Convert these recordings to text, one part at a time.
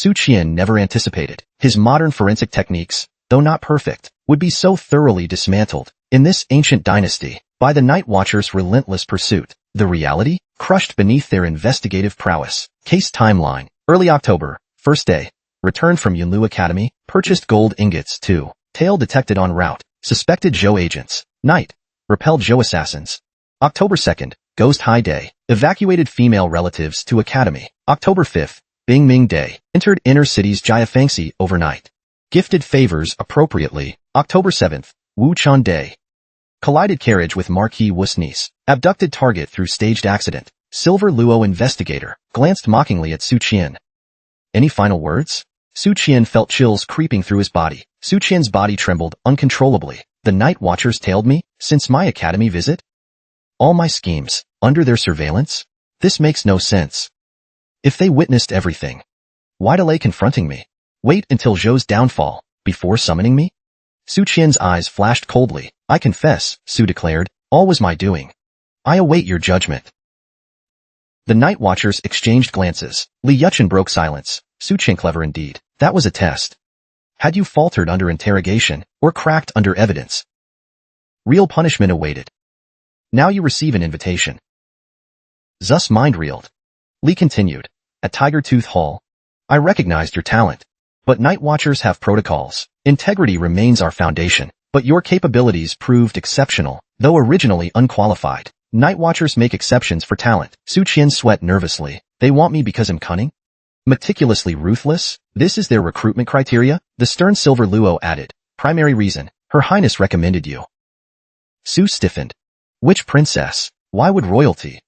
Su Qian never anticipated. His modern forensic techniques, though not perfect, would be so thoroughly dismantled in this ancient dynasty by the Night Watchers' relentless pursuit. The reality, crushed beneath their investigative prowess. Case timeline. Early October, first day. Returned from Yunlu Academy, purchased gold ingots 2. Tail detected en route. Suspected Zhou agents. Night. Repelled Zhou assassins. October 2nd, Ghost High Day. Evacuated female relatives to Academy. October 5th, Bing Ming Day. Entered inner city's Jiafangxi overnight. Gifted favors appropriately. October 7th, Wu Chun Day. Collided carriage with Marquis Wu's niece. Abducted target through staged accident. Silver Luo investigator. Glanced mockingly at Su Qian. Any final words? Su Qian felt chills creeping through his body. Su Qian's body trembled uncontrollably. The Night Watchers tailed me, since my academy visit? All my schemes, under their surveillance? This makes no sense. If they witnessed everything, why delay confronting me? Wait until Zhou's downfall, before summoning me? Su Qian's eyes flashed coldly. I confess, Su declared, all was my doing. I await your judgment. The Night Watchers exchanged glances. Li Yuchen broke silence. Su Qian clever indeed. That was a test. Had you faltered under interrogation, or cracked under evidence, real punishment awaited. Now you receive an invitation. Zus mind reeled. Li continued. At Tiger Tooth Hall, I recognized your talent. But Night Watchers have protocols. Integrity remains our foundation. But your capabilities proved exceptional, though originally unqualified. Night Watchers make exceptions for talent. Su Qian sweat nervously. They want me because I'm cunning? Meticulously ruthless? This is their recruitment criteria? The stern Silver Luo added. Primary reason. Her Highness recommended you. Su stiffened. Which princess? Why would royalty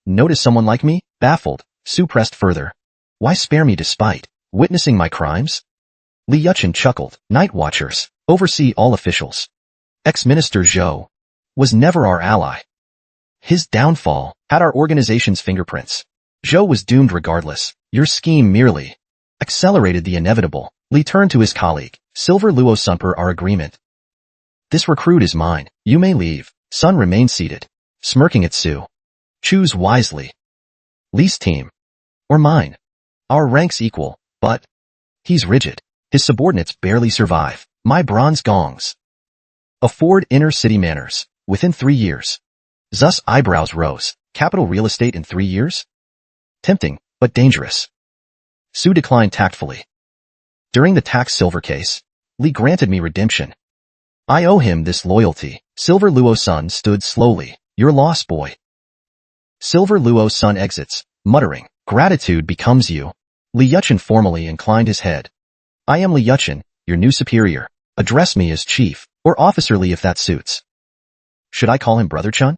notice someone like me? Baffled, Su pressed further. Why spare me despite witnessing my crimes? Li Yuchen chuckled. Night Watchers oversee all officials. Ex-Minister Zhou was never our ally. His downfall had our organization's fingerprints. Zhou was doomed regardless. Your scheme merely accelerated the inevitable. Li turned to his colleague. Silver Luo Sunper our agreement. This recruit is mine. You may leave. Sun remained seated, smirking at Su. Choose wisely. Li's team. Or mine. Our ranks equal, but he's rigid. His subordinates barely survive. My bronze gongs afford inner city manners. Within 3 years. Zus eyebrows rose. Capital real estate in 3 years? Tempting, but dangerous. Su declined tactfully. During the tax silver case, Li granted me redemption. I owe him this loyalty. Silver Luo's son stood slowly. Your loss, boy. Silver Luo's son exits, muttering. Gratitude becomes you. Li Yuchen formally inclined his head. I am Li Yuchen, your new superior. Address me as chief, or Officer Li if that suits. Should I call him Brother Chun?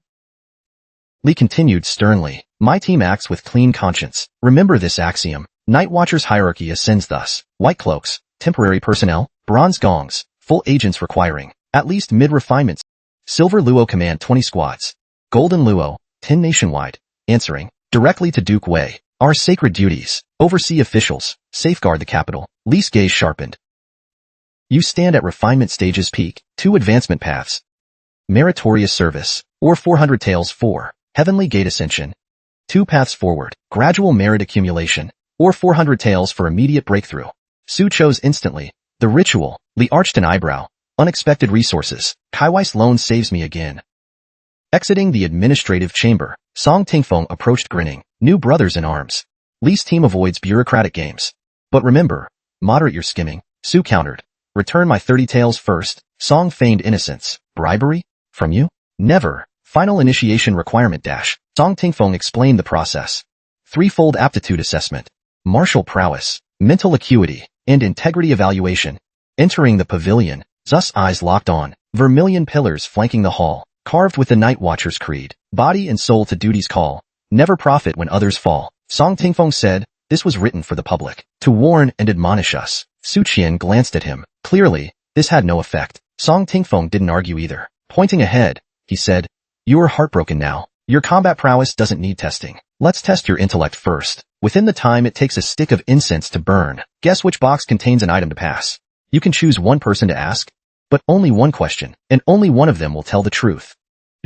Li continued sternly. My team acts with clean conscience. Remember this axiom. Night Watchers hierarchy ascends thus. White cloaks, temporary personnel, bronze gongs, full agents requiring at least mid-refinements. Silver Luo command 20 squads. Golden Luo, 10 nationwide. Answering directly to Duke Wei. Our sacred duties. Oversee officials. Safeguard the capital. Li's gaze sharpened. You stand at refinement stage's peak. 2 advancement paths. Meritorious service. Or 400 taels 4. Heavenly gate ascension. 2 paths forward. Gradual merit accumulation. Or 400 taels for immediate breakthrough. Su chose instantly. The ritual. Li arched an eyebrow. Unexpected resources. Kaiwai's loan saves me again. Exiting the administrative chamber, Song Tingfeng approached grinning. New brothers in arms. Li's team avoids bureaucratic games. But remember, moderate your skimming. Su countered. Return my 30 taels first. Song feigned innocence. Bribery? From you? Never. Final initiation requirement dash. Song Tingfeng explained the process. 3-fold aptitude assessment. Martial prowess. Mental acuity. And integrity evaluation. Entering the pavilion, Zus' eyes locked on. Vermilion pillars flanking the hall. Carved with the Night Watcher's creed. Body and soul to duty's call. Never profit when others fall. Song Tingfeng said, this was written for the public. To warn and admonish us. Su Qian glanced at him. Clearly, this had no effect. Song Tingfeng didn't argue either. Pointing ahead, he said, you are heartbroken now. Your combat prowess doesn't need testing. Let's test your intellect first. Within the time it takes a stick of incense to burn, guess which box contains an item to pass. You can choose one person to ask, but only one question, and only one of them will tell the truth.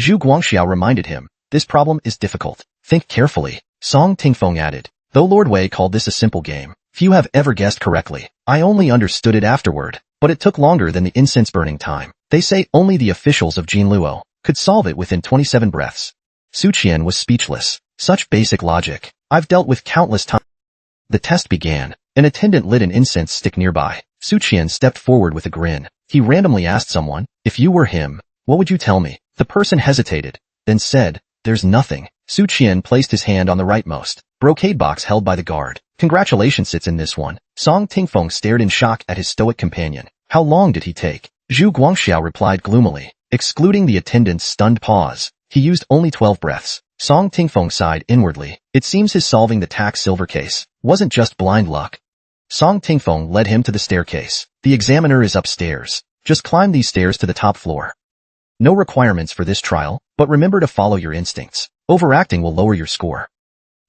Zhu Guangxiao reminded him, this problem is difficult. Think carefully. Song Tingfeng added, though Lord Wei called this a simple game, Few have ever guessed correctly. I only understood it afterward, but it took longer than the incense burning time. They say only the officials of Jinluo could solve it within 27 breaths. Su Qian was speechless. Such basic logic. I've dealt with countless times. The test began. An attendant lit an incense stick nearby. Su Qian stepped forward with a grin. He randomly asked someone, "If you were him, what would you tell me?" The person hesitated, then said, "There's nothing." Su Qian placed his hand on the rightmost brocade box held by the guard. "Congratulations, sits in this one." Song Tingfeng stared in shock at his stoic companion. "How long did he take?" Zhu Guangxiao replied gloomily. Excluding the attendant's stunned pause, he used only 12 breaths. Song Tingfeng sighed inwardly. It seems his solving the tax silver case wasn't just blind luck. Song Tingfeng led him to the staircase. "The examiner is upstairs. Just climb these stairs to the top floor. No requirements for this trial, but remember to follow your instincts. Overacting will lower your score."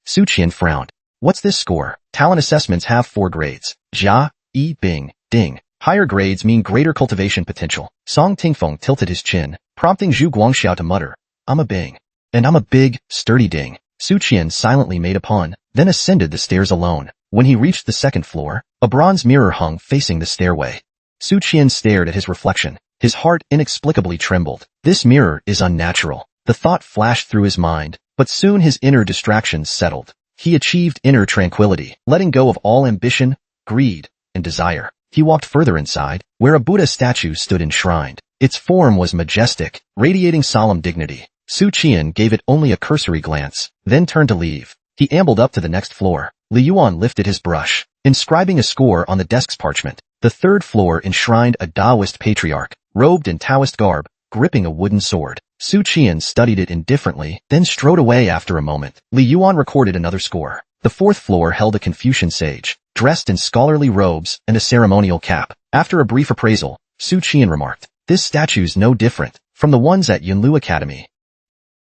Su Qian frowned. "What's this score?" Talent assessments have 4 grades. Jia, Yi, Bing, Ding. Higher grades mean greater cultivation potential. Song Tingfeng tilted his chin, prompting Zhu Guangxiao to mutter, "I'm a Bing. And I'm a big, sturdy Ding." Su Qian silently made a pun, then ascended the stairs alone. When he reached the second floor, a bronze mirror hung facing the stairway. Su Qian stared at his reflection. His heart inexplicably trembled. This mirror is unnatural. The thought flashed through his mind, but soon his inner distractions settled. He achieved inner tranquility, letting go of all ambition, greed, and desire. He walked further inside, where a Buddha statue stood enshrined. Its form was majestic, radiating solemn dignity. Su Qian gave it only a cursory glance, then turned to leave. He ambled up to the next floor. Li Yuan lifted his brush, inscribing a score on the desk's parchment. The third floor enshrined a Taoist patriarch, robed in Taoist garb, gripping a wooden sword. Su Qian studied it indifferently, then strode away after a moment. Li Yuan recorded another score. The fourth floor held a Confucian sage, dressed in scholarly robes and a ceremonial cap. After a brief appraisal, Su Qian remarked, "This statue's no different from the ones at Yunlu Academy."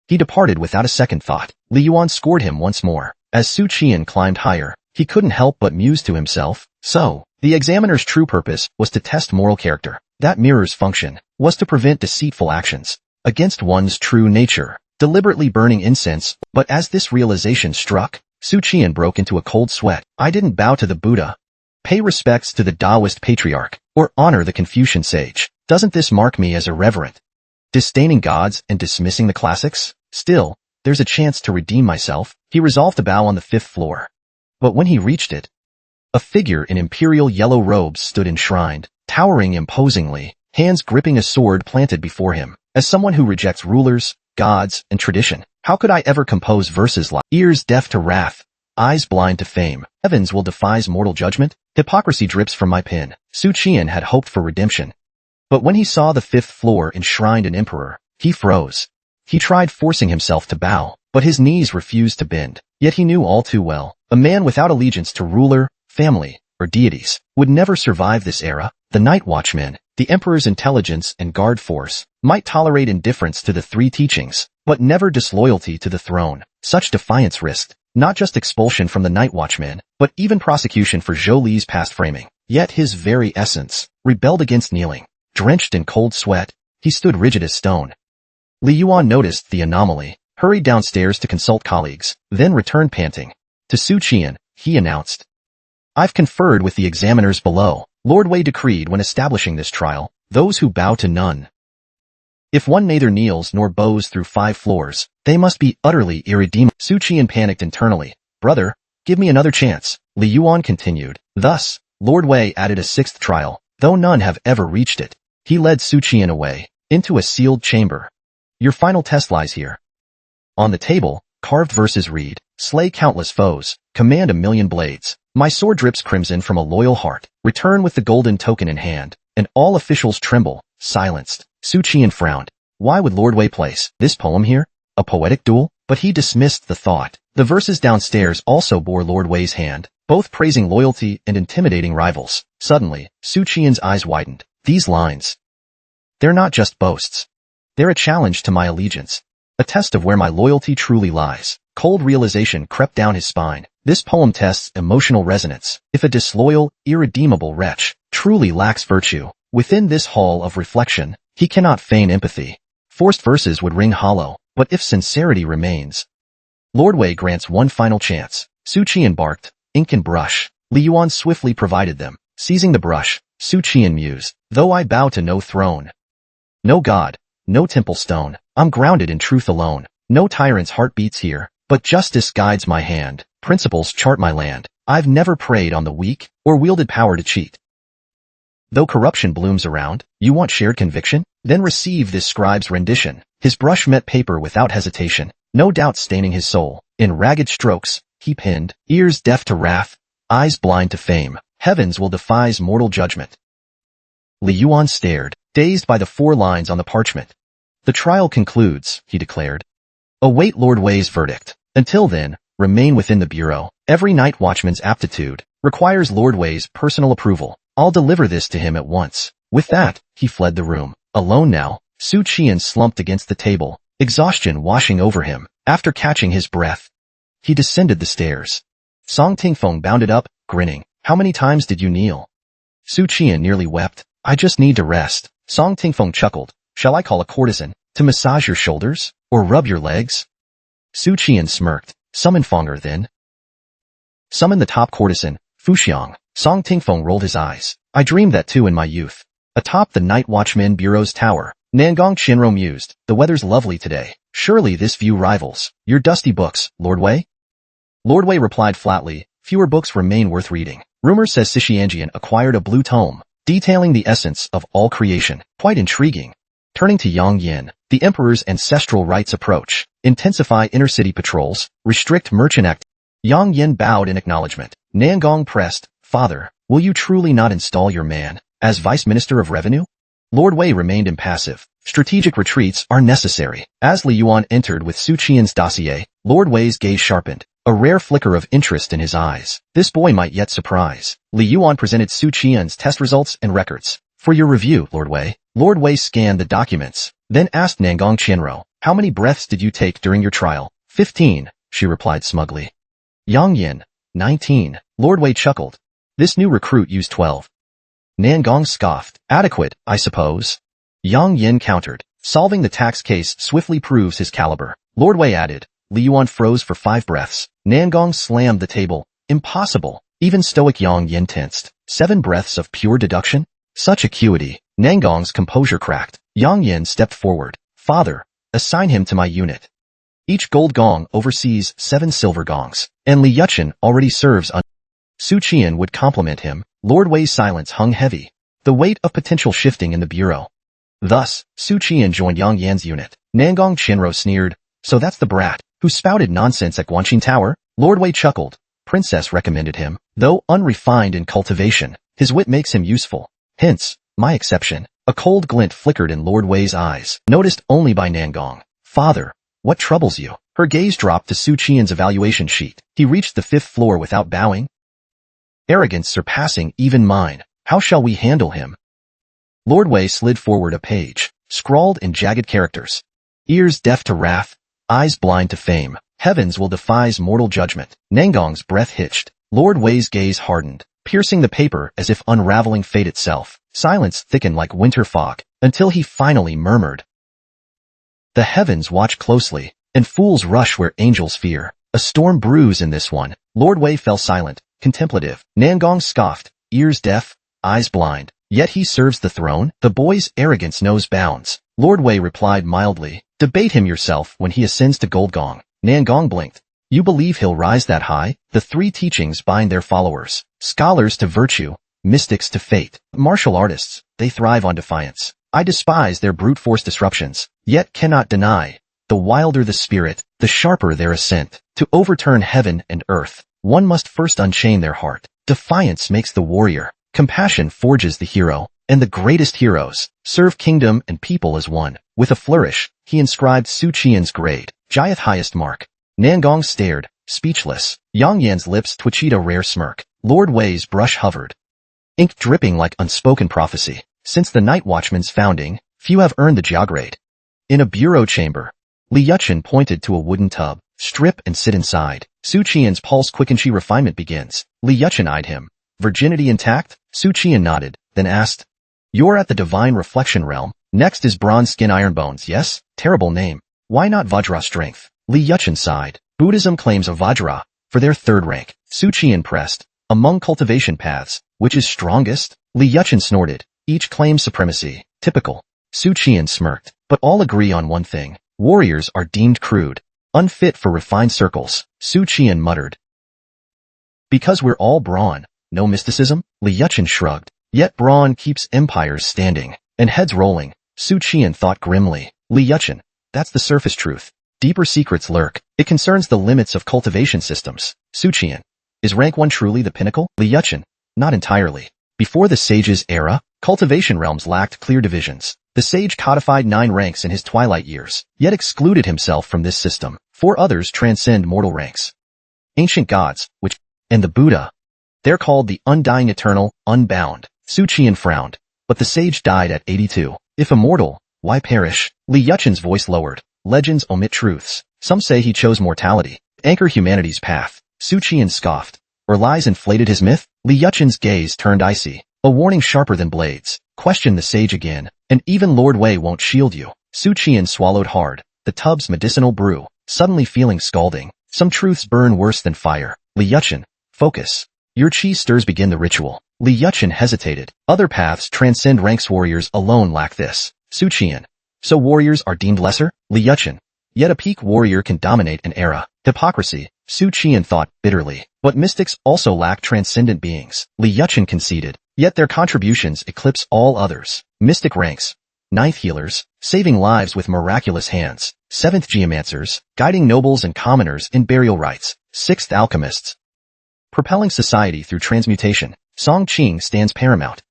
He departed without a second thought. Li Yuan scored him once more. As Su Qian climbed higher, he couldn't help but muse to himself, "So, the examiner's true purpose was to test moral character. That mirror's function was to prevent deceitful actions against one's true nature, deliberately burning incense." But as this realization struck, Su Qian broke into a cold sweat. "I didn't bow to the Buddha, pay respects to the Taoist patriarch, or honor the Confucian sage. Doesn't this mark me as irreverent? Disdaining gods and dismissing the classics? Still, there's a chance to redeem myself." He resolved to bow on the 5th floor. But when he reached it, a figure in imperial yellow robes stood enshrined, towering imposingly, hands gripping a sword planted before him. As someone who rejects rulers, gods, and tradition, how could I ever compose verses like, "Ears deaf to wrath, eyes blind to fame, heavens will defies mortal judgment? Hypocrisy drips from my pen." Su Qian had hoped for redemption. But when he saw the 5th floor enshrined an emperor, he froze. He tried forcing himself to bow, but his knees refused to bend. Yet he knew all too well, a man without allegiance to ruler, family, or deities would never survive this era. The night watchmen, the emperor's intelligence and guard force, might tolerate indifference to the 3 teachings, but never disloyalty to the throne. Such defiance risked not just expulsion from the night watchmen, but even prosecution for Zhou Li's past framing. Yet his very essence rebelled against kneeling. Drenched in cold sweat, he stood rigid as stone. Li Yuan noticed the anomaly, hurried downstairs to consult colleagues, then returned panting. To Su Qian, he announced, "I've conferred with the examiners below. Lord Wei decreed when establishing this trial, those who bow to none. If one neither kneels nor bows through 5 floors, they must be utterly irredeemable." Su Qian panicked internally. "Brother, give me another chance." Li Yuan continued. Thus, Lord Wei added a 6th trial, though none have ever reached it. He led Su Qian away, into a sealed chamber. "Your final test lies here." On the table, carved verses read, "Slay countless foes, command 1,000,000 blades. My sword drips crimson from a loyal heart. Return with the golden token in hand." And all officials tremble, silenced. Su Qian frowned. Why would Lord Wei place this poem here? A poetic duel? But he dismissed the thought. The verses downstairs also bore Lord Wei's hand, both praising loyalty and intimidating rivals. Suddenly, Su Qian's eyes widened. These lines. They're not just boasts. They're a challenge to my allegiance. A test of where my loyalty truly lies. Cold realization crept down his spine. This poem tests emotional resonance. If a disloyal, irredeemable wretch truly lacks virtue, within this hall of reflection, he cannot feign empathy. Forced verses would ring hollow, but if sincerity remains, Lord Wei grants one final chance. Su Qian barked, ink and brush. Li Yuan swiftly provided them. Seizing the brush, Su Qian mused, though I bow to no throne, no god, no temple stone, I'm grounded in truth alone. No tyrant's heart beats here, but justice guides my hand. Principles chart my land. I've never preyed on the weak, or wielded power to cheat. Though corruption blooms around, you want shared conviction? Then receive this scribe's rendition. His brush met paper without hesitation, no doubt staining his soul. In ragged strokes, he pinned, ears deaf to wrath, eyes blind to fame. Heavens will defies mortal judgment. Li Yuan stared, dazed by the 4 lines on the parchment. The trial concludes, he declared. Await Lord Wei's verdict. Until then, remain within the bureau. Every night watchman's aptitude requires Lord Wei's personal approval. I'll deliver this to him at once. With that, he fled the room. Alone now, Su Qian slumped against the table, exhaustion washing over him. After catching his breath, he descended the stairs. Song Tingfeng bounded up, grinning. How many times did you kneel? Su Qian nearly wept. I just need to rest. Song Tingfeng chuckled. Shall I call a courtesan to massage your shoulders, or rub your legs? Su Qian smirked. Summon Fonger then. Summon the top courtesan, Fuxiang. Song Tingfeng rolled his eyes. I dreamed that too in my youth. Atop the Night Watchman Bureau's tower, Nangong Qianro mused. The weather's lovely today. Surely this view rivals your dusty books, Lord Wei? Lord Wei replied flatly. Fewer books remain worth reading. Rumor says Sishianjian acquired a blue tome, detailing the essence of all creation. Quite intriguing. Turning to Yang Yin, the emperor's ancestral rites approach. Intensify inner-city patrols, restrict merchant activity. Yang Yin bowed in acknowledgement. Nangong pressed, Father, will you truly not install your man as Vice Minister of Revenue? Lord Wei remained impassive. Strategic retreats are necessary. As Li Yuan entered with Su Qian's dossier, Lord Wei's gaze sharpened, a rare flicker of interest in his eyes. This boy might yet surprise. Li Yuan presented Su Qian's test results and records. For your review, Lord Wei. Lord Wei scanned the documents, then asked Nangong Qianro, how many breaths did you take during your trial? 15, she replied smugly. Yang Yin, 19. Lord Wei chuckled. This new recruit used 12. Nangong scoffed. Adequate, I suppose. Yang Yin countered. Solving the tax case swiftly proves his caliber. Lord Wei added. Li Yuan froze for 5 breaths. Nangong slammed the table. Impossible. Even stoic Yang Yin tensed. 7 breaths of pure deduction? Such acuity. Nangong's composure cracked. Yang Yin stepped forward. Father, assign him to my unit. Each gold gong oversees 7 silver gongs, and Li Yuchen already serves on. Su Qian would compliment him. Lord Wei's silence hung heavy, the weight of potential shifting in the bureau. Thus, Su Qian joined Yang Yan's unit. Nangong Qianro sneered. So that's the brat who spouted nonsense at Guanqing Tower? Lord Wei chuckled. Princess recommended him. Though unrefined in cultivation, his wit makes him useful. Hence, my exception. A cold glint flickered in Lord Wei's eyes, noticed only by Nangong. Father, what troubles you? Her gaze dropped to Su Qian's evaluation sheet. He reached the 5th floor without bowing. Arrogance surpassing even mine. How shall we handle him? Lord Wei slid forward a page, scrawled in jagged characters. Ears deaf to wrath, eyes blind to fame. Heavens will defies mortal judgment. Nangong's breath hitched. Lord Wei's gaze hardened, piercing the paper as if unraveling fate itself. Silence thickened like winter fog, until he finally murmured. The heavens watch closely, and fools rush where angels fear. A storm brews in this one. Lord Wei fell silent, contemplative. Nangong scoffed, ears deaf, eyes blind. Yet he serves the throne. The boy's arrogance knows bounds. Lord Wei replied mildly. Debate him yourself when he ascends to Gold Gong. Nangong blinked. You believe he'll rise that high? The 3 teachings bind their followers. Scholars to virtue, mystics to fate. Martial artists, they thrive on defiance. I despise their brute force disruptions, yet cannot deny. The wilder the spirit, the sharper their ascent. To overturn heaven and earth, one must first unchain their heart. Defiance makes the warrior. Compassion forges the hero, and the greatest heroes serve kingdom and people as one. With a flourish, he inscribed Su Qian's grade, Jiath highest mark. Nangong stared, speechless. Yang Yan's lips twitched a rare smirk. Lord Wei's brush hovered, ink dripping like unspoken prophecy. Since the Night Watchman's founding, few have earned the Jia grade. In a bureau chamber, Li Yuchen pointed to a wooden tub. Strip and sit inside. Su Qian's pulse quickened. Refinement begins. Li Yuchen eyed him. Virginity intact? Su Qian nodded, then asked. You're at the divine reflection realm. Next is bronze skin iron bones, yes? Terrible name. Why not Vajra strength? Li Yuchen sighed. Buddhism claims a Vajra for their 3rd rank. Su Qian pressed. Among cultivation paths, which is strongest? Li Yuchen snorted. Each claims supremacy. Typical. Su Qian smirked. But all agree on one thing. Warriors are deemed crude, unfit for refined circles. Su Qian muttered. Because we're all brawn. No mysticism? Li Yuchen shrugged. Yet brawn keeps empires standing. And heads rolling. Su Qian thought grimly. Li Yuchen. That's the surface truth. Deeper secrets lurk. It concerns the limits of cultivation systems. Su Qian. Is rank 1 truly the pinnacle? Li Yuchen. Not entirely. Before the sage's era, cultivation realms lacked clear divisions. The sage codified 9 ranks in his twilight years, yet excluded himself from this system. 4 others transcend mortal ranks. Ancient gods, and the Buddha. They're called the undying eternal, unbound. Su Qian frowned. But the sage died at 82. If immortal, why perish? Li Yuchen's voice lowered. Legends omit truths. Some say he chose mortality, to anchor humanity's path. Su Qian scoffed. Or lies inflated his myth? Li Yuchen's gaze turned icy. A warning sharper than blades. Question the sage again, and even Lord Wei won't shield you. Su Qian swallowed hard. The tub's medicinal brew, suddenly feeling scalding. Some truths burn worse than fire. Li Yuchen, focus. Your chi stirs begin the ritual. Li Yuchen hesitated. Other paths transcend ranks, warriors alone lack this. Su Qian. So warriors are deemed lesser? Li Yuchen. Yet a peak warrior can dominate an era. Hypocrisy. Su Qian thought bitterly. But mystics also lack transcendent beings. Li Yuchen conceded. Yet their contributions eclipse all others. Mystic ranks. 9th healers, saving lives with miraculous hands. 7th geomancers, guiding nobles and commoners in burial rites. 6th alchemists, propelling society through transmutation. Song Qing stands paramount,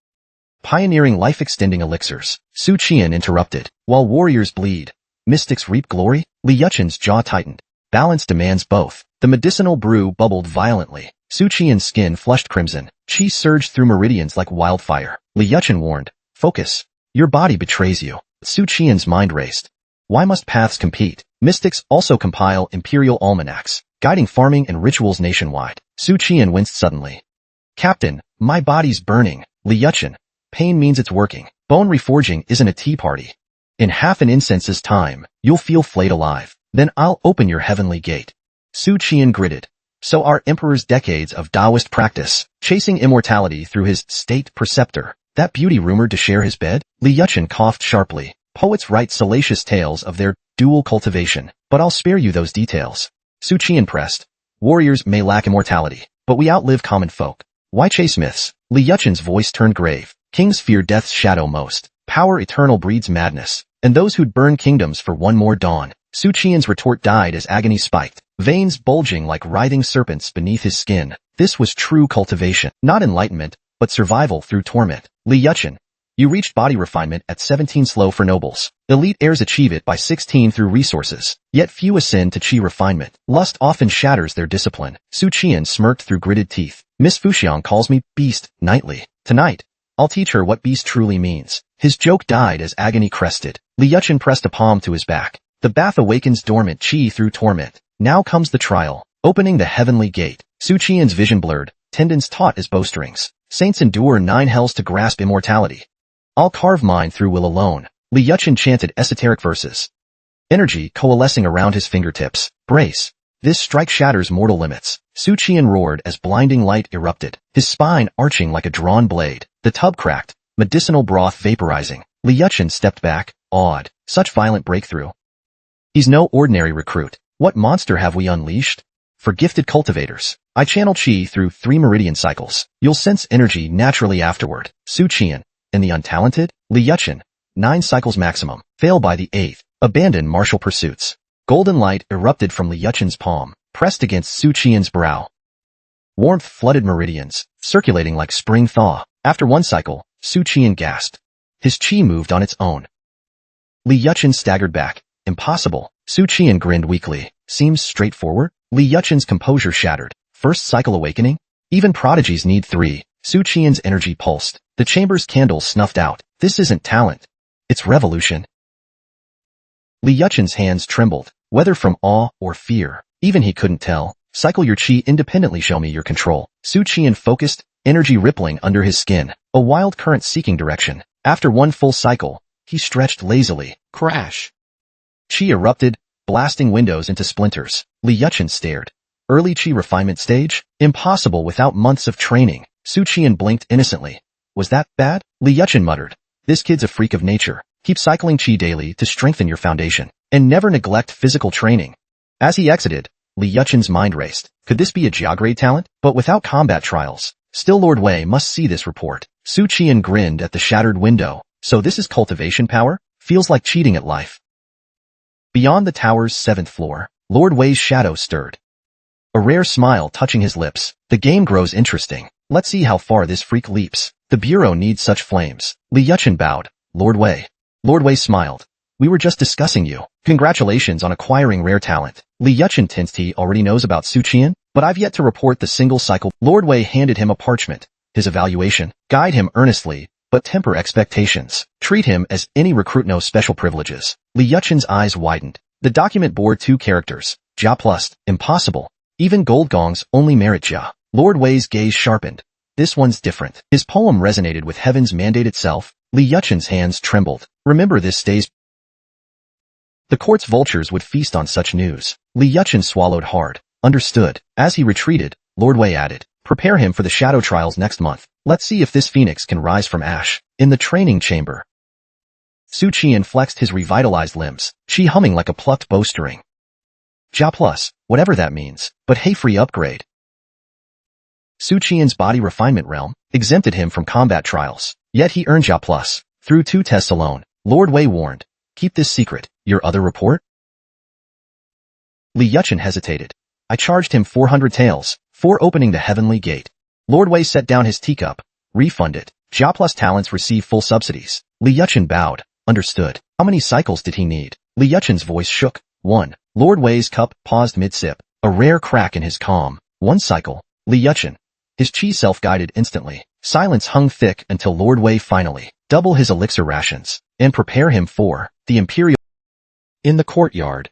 pioneering life-extending elixirs. Su Qian interrupted. While warriors bleed, mystics reap glory? Li Yuchen's jaw tightened. Balance demands both. The medicinal brew bubbled violently. Su Qian's skin flushed crimson. Qi surged through meridians like wildfire. Li Yuchen warned. Focus. Your body betrays you. Su Qian's mind raced. Why must paths compete? Mystics also compile imperial almanacs, guiding farming and rituals nationwide. Su Qian winced suddenly. Captain, my body's burning. Li Yuchen. Pain means it's working. Bone reforging isn't a tea party. In half an incense's time, you'll feel flayed alive. Then I'll open your heavenly gate. Su Qian gritted. So are emperor's decades of Taoist practice, chasing immortality through his state preceptor. That beauty rumored to share his bed? Li Yuchen coughed sharply. Poets write salacious tales of their dual cultivation, but I'll spare you those details. Su Qian pressed. Warriors may lack immortality, but we outlive common folk. Why chase myths? Li Yuchen's voice turned grave. Kings fear death's shadow most. Power eternal breeds madness, and those who'd burn kingdoms for one more dawn. Su Qian's retort died as agony spiked, veins bulging like writhing serpents beneath his skin. This was true cultivation, not enlightenment, but survival through torment. Li Yuchen. You reached body refinement at 17, slow for nobles. Elite heirs achieve it by 16 through resources. Yet few ascend to qi refinement. Lust often shatters their discipline. Su Qian smirked through gritted teeth. Miss Fuxiang calls me beast nightly. Tonight, I'll teach her what beast truly means. His joke died as agony crested. Li Yuchen pressed a palm to his back. The bath awakens dormant qi through torment. Now comes the trial, opening the heavenly gate. Su Qian's vision blurred, tendons taut as bowstrings. Saints endure 9 hells to grasp immortality. I'll carve mine through will alone. Li Yuchen chanted esoteric verses, energy coalescing around his fingertips. Brace. This strike shatters mortal limits. Su Qian roared as blinding light erupted, his spine arching like a drawn blade. The tub cracked, medicinal broth vaporizing. Li Yuchen stepped back, awed. Such violent breakthrough. He's no ordinary recruit. What monster have we unleashed? For gifted cultivators, I channel qi through 3 meridian cycles. You'll sense energy naturally afterward. Su Qian. And the untalented? Li Yuchen. 9 cycles maximum. Fail by the 8th. Abandon martial pursuits. Golden light erupted from Li Yuchen's palm, pressed against Su Qian's brow. Warmth flooded meridians, circulating like spring thaw. After 1 cycle, Su Qian gasped. His qi moved on its own. Li Yuchen staggered back. Impossible. Su Qian grinned weakly. Seems straightforward? Li Yuchen's composure shattered. First cycle awakening? Even prodigies need 3. Su Qian's energy pulsed. The chamber's candle snuffed out. This isn't talent. It's revolution. Li Yuchen's hands trembled, whether from awe or fear. Even he couldn't tell. Cycle your qi independently, show me your control. Su Qian focused, energy rippling under his skin, a wild current seeking direction. After 1 full cycle, he stretched lazily. Crash. Qi erupted, blasting windows into splinters. Li Yuchen stared. Early Qi refinement stage? Impossible without months of training. Su Qian blinked innocently. Was that bad? Li Yuchen muttered. This kid's a freak of nature. Keep cycling Qi daily to strengthen your foundation, and never neglect physical training. As he exited, Li Yuchen's mind raced. Could this be a Jiagrade talent? But without combat trials. Still Lord Wei must see this report. Su Qian grinned at the shattered window. So this is cultivation power? Feels like cheating at life. Beyond the tower's 7th floor, Lord Wei's shadow stirred. A rare smile touching his lips. The game grows interesting. Let's see how far this freak leaps. The bureau needs such flames. Li Yuchen bowed. Lord Wei. Lord Wei smiled. We were just discussing you. Congratulations on acquiring rare talent. Li Yuchen tensed. He already knows about Su Qian, but I've yet to report the single cycle. Lord Wei handed him a parchment. His evaluation. Guide him earnestly, but temper expectations. Treat him as any recruit. No special privileges. Li Yuchen's eyes widened. The document bore 2 characters. Jia plus. Impossible. Even gold gongs only merit Jia. Lord Wei's gaze sharpened. This one's different. His poem resonated with heaven's mandate itself. Li Yuchen's hands trembled. Remember this stays. The court's vultures would feast on such news. Li Yuchen swallowed hard. Understood. As he retreated, Lord Wei added, prepare him for the shadow trials next month. Let's see if this phoenix can rise from ash. In the training chamber, Su Qian flexed his revitalized limbs, Qi humming like a plucked bowstring. Jia plus, whatever that means, but hey, free upgrade. Su Qian's body refinement realm exempted him from combat trials, yet he earned Jia plus through 2 tests alone. Lord Wei warned, keep this secret. Your other report? Li Yuchen hesitated. I charged him 400 taels for opening the heavenly gate. Lord Wei set down his teacup. Refund it. Jia plus talents receive full subsidies. Li Yuchen bowed. Understood. How many cycles did he need? Li Yuchen's voice shook. 1. Lord Wei's cup paused mid-sip. A rare crack in his calm. 1 cycle. Li Yuchen. His Qi self-guided instantly. Silence hung thick until Lord Wei finally double his elixir rations and prepare him for the imperial. In the courtyard,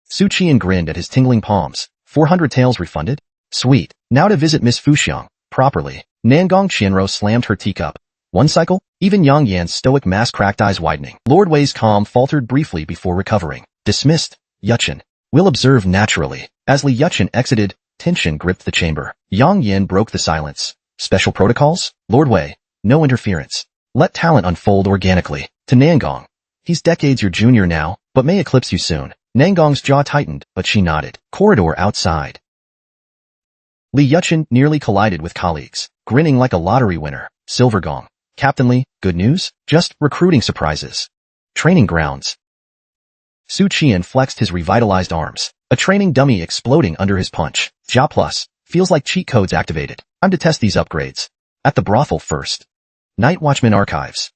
Su Qian grinned at his tingling palms. 400 taels refunded? Sweet. Now to visit Miss Fuxiang properly. Nangong Qianro slammed her teacup. 1 cycle? Even Yang Yan's stoic mask-cracked eyes widening. Lord Wei's calm faltered briefly before recovering. Dismissed. Yuchen. We'll observe naturally. As Li Yuchen exited, tension gripped the chamber. Yang Yan broke the silence. Special protocols? Lord Wei. No interference. Let talent unfold organically. To Nangong. He's decades your junior now, but may eclipse you soon. Nangong's jaw tightened, but she nodded. Corridor outside. Li Yuchen nearly collided with colleagues, grinning like a lottery winner. Silver gong. Captain Li, good news? Just recruiting surprises. Training grounds. Su Qian flexed his revitalized arms, a training dummy exploding under his punch. Jia plus. Feels like cheat codes activated. Time to test these upgrades. At the brothel first. Night Watchman Archives.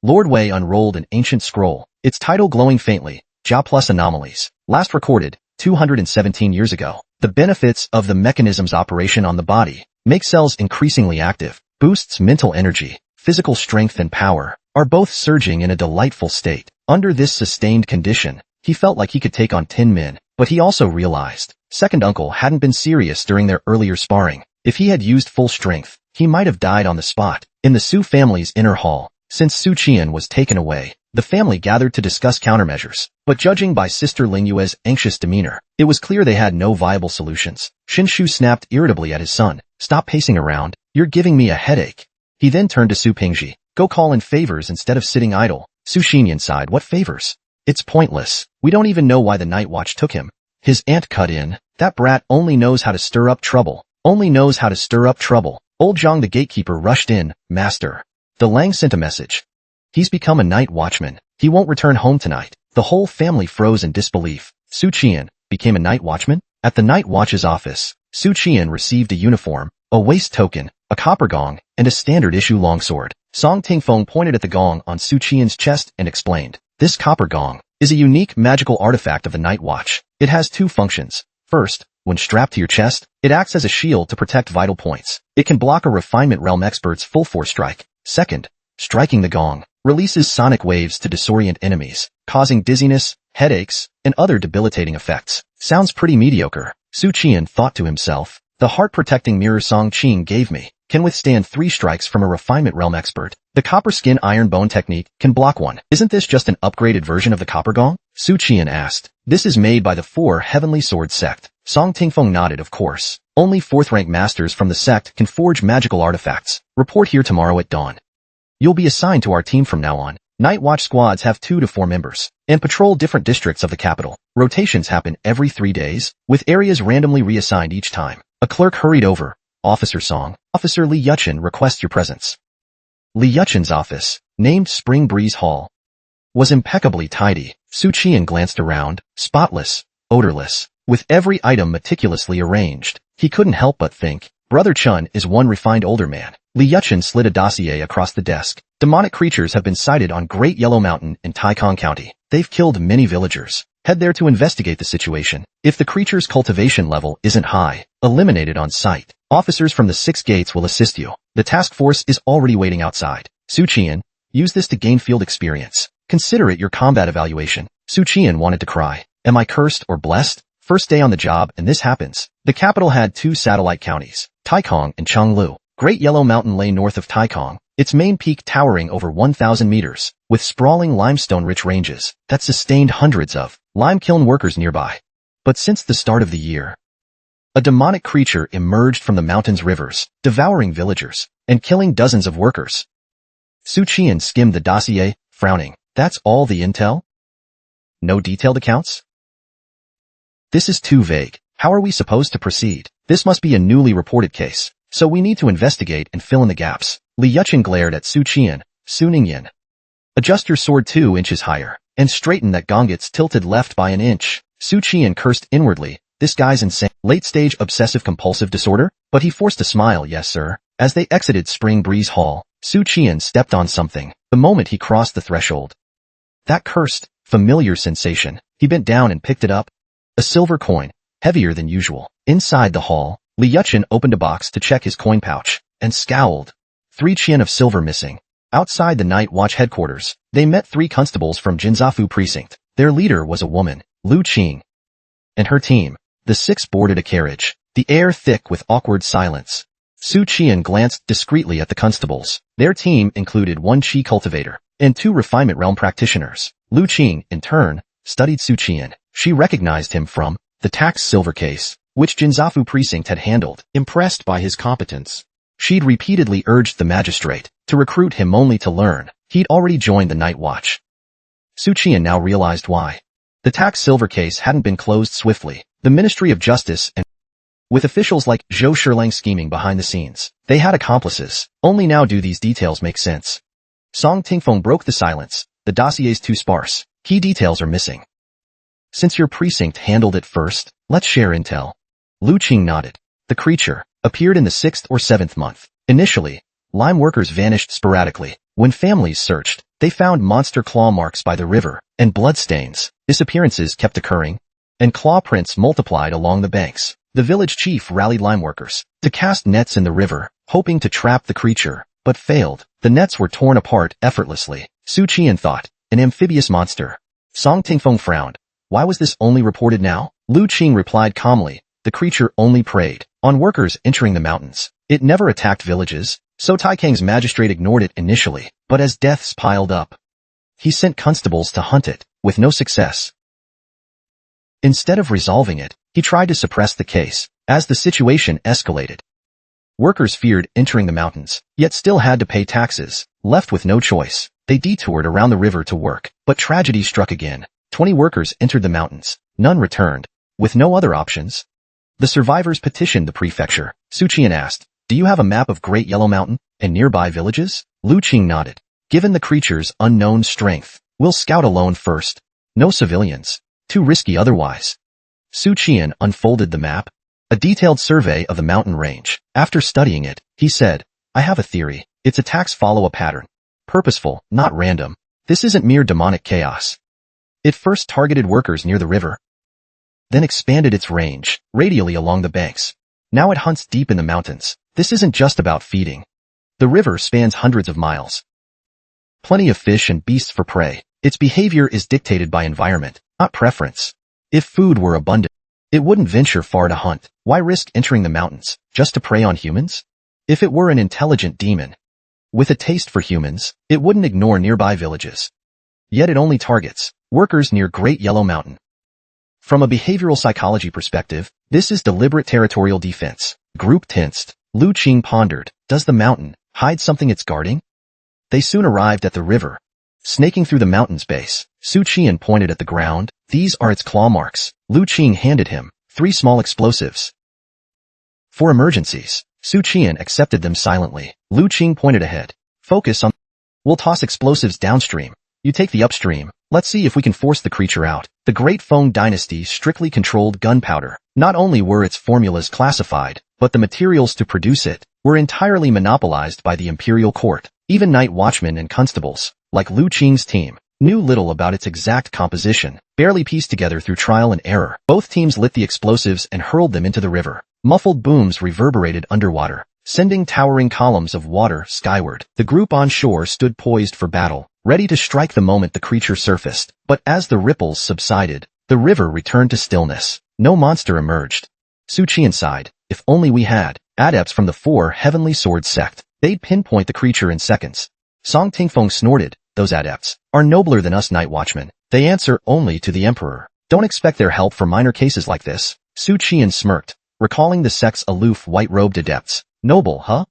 Lord Wei unrolled an ancient scroll, its title glowing faintly. Jia plus anomalies. Last recorded 217 years ago. The benefits of the mechanism's operation on the body. Make cells increasingly active. Boosts mental energy. Physical strength and power are both surging in a delightful state. Under this sustained condition, he felt like he could take on 10 men, but he also realized second uncle hadn't been serious during their earlier sparring. If he had used full strength, he might have died on the spot. In the Su family's inner hall, since Su Qian was taken away, the family gathered to discuss countermeasures. But judging by Sister Lingyue's anxious demeanor, it was clear they had no viable solutions. Shin Shu snapped irritably at his son. Stop pacing around. You're giving me a headache. He then turned to Su Pingji. Go call in favors instead of sitting idle. Su Xinyan sighed. What favors? It's pointless. We don't even know why the night watch took him. His aunt cut in. That brat only knows how to stir up trouble. Only knows how to stir up trouble. Old Zhang the gatekeeper rushed in. Master. The Lang sent a message. He's become a night watchman. He won't return home tonight. The whole family froze in disbelief. Su Qian became a night watchman? At the night watch's office, Su Qian received a uniform, a waist token, a copper gong, and a standard-issue longsword. Song Tingfeng pointed at the gong on Su Qian's chest and explained, this copper gong is a unique magical artifact of the night watch. It has 2 functions. First, when strapped to your chest, it acts as a shield to protect vital points. It can block a refinement realm expert's full force strike. Second, striking the gong releases sonic waves to disorient enemies, causing dizziness, headaches, and other debilitating effects. Sounds pretty mediocre. Su Qian thought to himself. The heart-protecting mirror Song Qing gave me can withstand 3 strikes from a refinement realm expert. The copper skin iron bone technique can block 1. Isn't this just an upgraded version of the copper gong? Su Qian asked. This is made by the 4 Heavenly Sword sect. Song Tingfeng nodded, of course. Only 4th-rank masters from the sect can forge magical artifacts. Report here tomorrow at dawn. You'll be assigned to our team from now on. Night watch squads have 2 to 4 members and patrol different districts of the capital. Rotations happen every 3 days, with areas randomly reassigned each time. A clerk hurried over. Officer Song, Officer Li Yuchen requests your presence. Li Yuchen's office, named Spring Breeze Hall, was impeccably tidy. Su Qian glanced around, spotless, odorless, with every item meticulously arranged. He couldn't help but think, Brother Chun is one refined older man. Li Yuchen slid a dossier across the desk. Demonic creatures have been sighted on Great Yellow Mountain in Taikong County. They've killed many villagers. Head there to investigate the situation. If the creature's cultivation level isn't high, eliminate it on sight. Officers from the 6 gates will assist you. The task force is already waiting outside. Su Qian, use this to gain field experience. Consider it your combat evaluation. Su Qian wanted to cry. Am I cursed or blessed? First day on the job and this happens. The capital had 2 satellite counties, Taikong and Chenglu. Great Yellow Mountain lay north of Taikong, its main peak towering over 1,000 meters, with sprawling limestone-rich ranges that sustained hundreds of lime kiln workers nearby. But since the start of the year, a demonic creature emerged from the mountain's rivers, devouring villagers and killing dozens of workers. Su Qian skimmed the dossier, frowning. That's all the intel? No detailed accounts? This is too vague. How are we supposed to proceed? This must be a newly reported case, so we need to investigate and fill in the gaps. Li Yuchen glared at Su Qian. Su Ningyan, adjust your sword 2 inches higher, and straighten that gongets tilted left by an inch. Su Qian cursed inwardly. This guy's insane. Late-stage obsessive-compulsive disorder? But he forced a smile. Yes, sir. As they exited Spring Breeze Hall, Su Qian stepped on something the moment he crossed the threshold. That cursed, familiar sensation. He bent down and picked it up. A silver coin, heavier than usual. Inside the hall, Li Yuchen opened a box to check his coin pouch, and scowled. 3 qian of silver missing. Outside the Night Watch headquarters, they met 3 constables from Jinzafu Precinct. Their leader was a woman, Lu Qing, and her team. The 6 boarded a carriage, the air thick with awkward silence. Su Qian glanced discreetly at the constables. Their team included 1 Qi cultivator and 2 refinement realm practitioners. Lu Qing, in turn, studied Su Qian. She recognized him from the tax silver case, which Jinzafu Precinct had handled. Impressed by his competence, she'd repeatedly urged the magistrate to recruit him only to learn he'd already joined the Night Watch. Su Qian now realized why. The tax silver case hadn't been closed swiftly. The Ministry of Justice and with officials like Zhou Shilang scheming behind the scenes, they had accomplices. Only now do these details make sense. Song Tingfeng broke the silence. The dossier's too sparse. Key details are missing. Since your precinct handled it first, let's share intel. Lu Qing nodded. The creature appeared in the 6th or 7th month. Initially, lime workers vanished sporadically. When families searched, they found monster claw marks by the river and bloodstains. Disappearances kept occurring, and claw prints multiplied along the banks. The village chief rallied lime workers to cast nets in the river, hoping to trap the creature, but failed. The nets were torn apart effortlessly. Su Qian thought, an amphibious monster. Song Tingfeng frowned. Why was this only reported now? Lu Qing replied calmly. The creature only preyed on workers entering the mountains. It never attacked villages, so Taikang's magistrate ignored it initially. But as deaths piled up, he sent constables to hunt it, with no success. Instead of resolving it, he tried to suppress the case. As the situation escalated, workers feared entering the mountains, yet still had to pay taxes. Left with no choice, they detoured around the river to work. But tragedy struck again. 20 workers entered the mountains. None returned. With no other options, the survivors petitioned the prefecture. Su Qian asked, do you have a map of Great Yellow Mountain and nearby villages? Lu Qing nodded. Given the creature's unknown strength, we'll scout alone first. No civilians. Too risky otherwise. Su Qian unfolded the map, a detailed survey of the mountain range. After studying it, he said, I have a theory. Its attacks follow a pattern. Purposeful, not random. This isn't mere demonic chaos. It first targeted workers near the river, then expanded its range radially along the banks. Now it hunts deep in the mountains. This isn't just about feeding. The river spans hundreds of miles. Plenty of fish and beasts for prey. Its behavior is dictated by environment, not preference. If food were abundant, it wouldn't venture far to hunt. Why risk entering the mountains just to prey on humans? If it were an intelligent demon with a taste for humans, it wouldn't ignore nearby villages. Yet it only targets workers near Great Yellow Mountain. From a behavioral psychology perspective, this is deliberate territorial defense. Group tensed. Lu Qing pondered, does the mountain hide something it's guarding? They soon arrived at the river. Snaking through the mountain's base, Su Qian pointed at the ground. These are its claw marks. Lu Qing handed him 3 small explosives. For emergencies, Su Qian accepted them silently. Lu Qing pointed ahead. Focus on. We'll toss explosives downstream. You take the upstream. Let's see if we can force the creature out. The Great Feng Dynasty strictly controlled gunpowder. Not only were its formulas classified, but the materials to produce it were entirely monopolized by the imperial court. Even night watchmen and constables, like Lu Qing's team, knew little about its exact composition, barely pieced together through trial and error. Both teams lit the explosives and hurled them into the river. Muffled booms reverberated underwater, sending towering columns of water skyward. The group on shore stood poised for battle, ready to strike the moment the creature surfaced. But as the ripples subsided, the river returned to stillness. No monster emerged. Su Qian sighed. If only we had adepts from the 4 Heavenly Sword sect. They'd pinpoint the creature in seconds. Song Tingfeng snorted. Those adepts are nobler than us night watchmen. They answer only to the emperor. Don't expect their help for minor cases like this. Su Qian smirked, recalling the sect's aloof white-robed adepts. Noble, huh?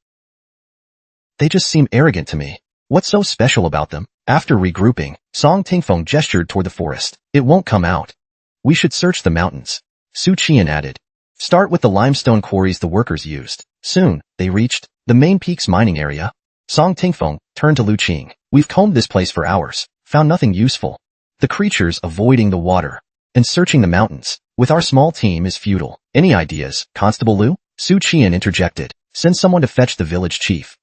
They just seem arrogant to me. What's so special about them? After regrouping, Song Tingfeng gestured toward the forest. It won't come out. We should search the mountains. Su Qian added. Start with the limestone quarries the workers used. Soon, they reached the main peak's mining area. Song Tingfeng turned to Lu Qing. We've combed this place for hours, found nothing useful. The creatures avoiding the water and searching the mountains with our small team is futile. Any ideas, Constable Lu? Su Qian interjected. Send someone to fetch the village chief.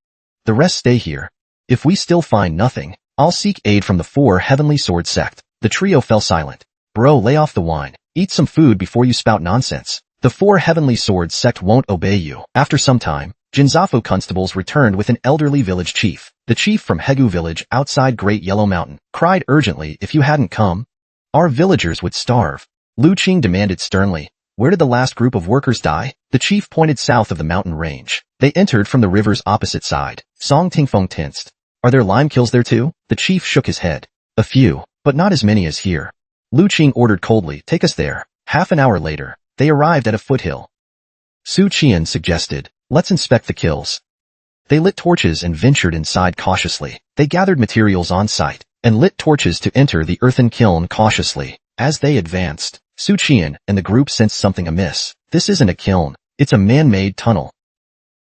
The rest stay here. If we still find nothing, I'll seek aid from the 4 Heavenly Sword sect. The trio fell silent. Bro, lay off the wine. Eat some food before you spout nonsense. The 4 Heavenly Sword sect won't obey you. After some time, Jinzafo constables returned with an elderly village chief. The chief from Hegu village outside Great Yellow Mountain cried urgently, if you hadn't come, our villagers would starve. Lu Qing demanded sternly, where did the last group of workers die? The chief pointed south of the mountain range. They entered from the river's opposite side. Song Tingfeng tensed. Are there lime kills there too? The chief shook his head. A few, but not as many as here. Lu Qing ordered coldly, take us there. Half an hour later, they arrived at a foothill. Su Qian suggested, let's inspect the kills. They lit torches and ventured inside cautiously. They gathered materials on site and lit torches to enter the earthen kiln cautiously. As they advanced, Su Qian and the group sensed something amiss. This isn't a kiln. It's a man-made tunnel.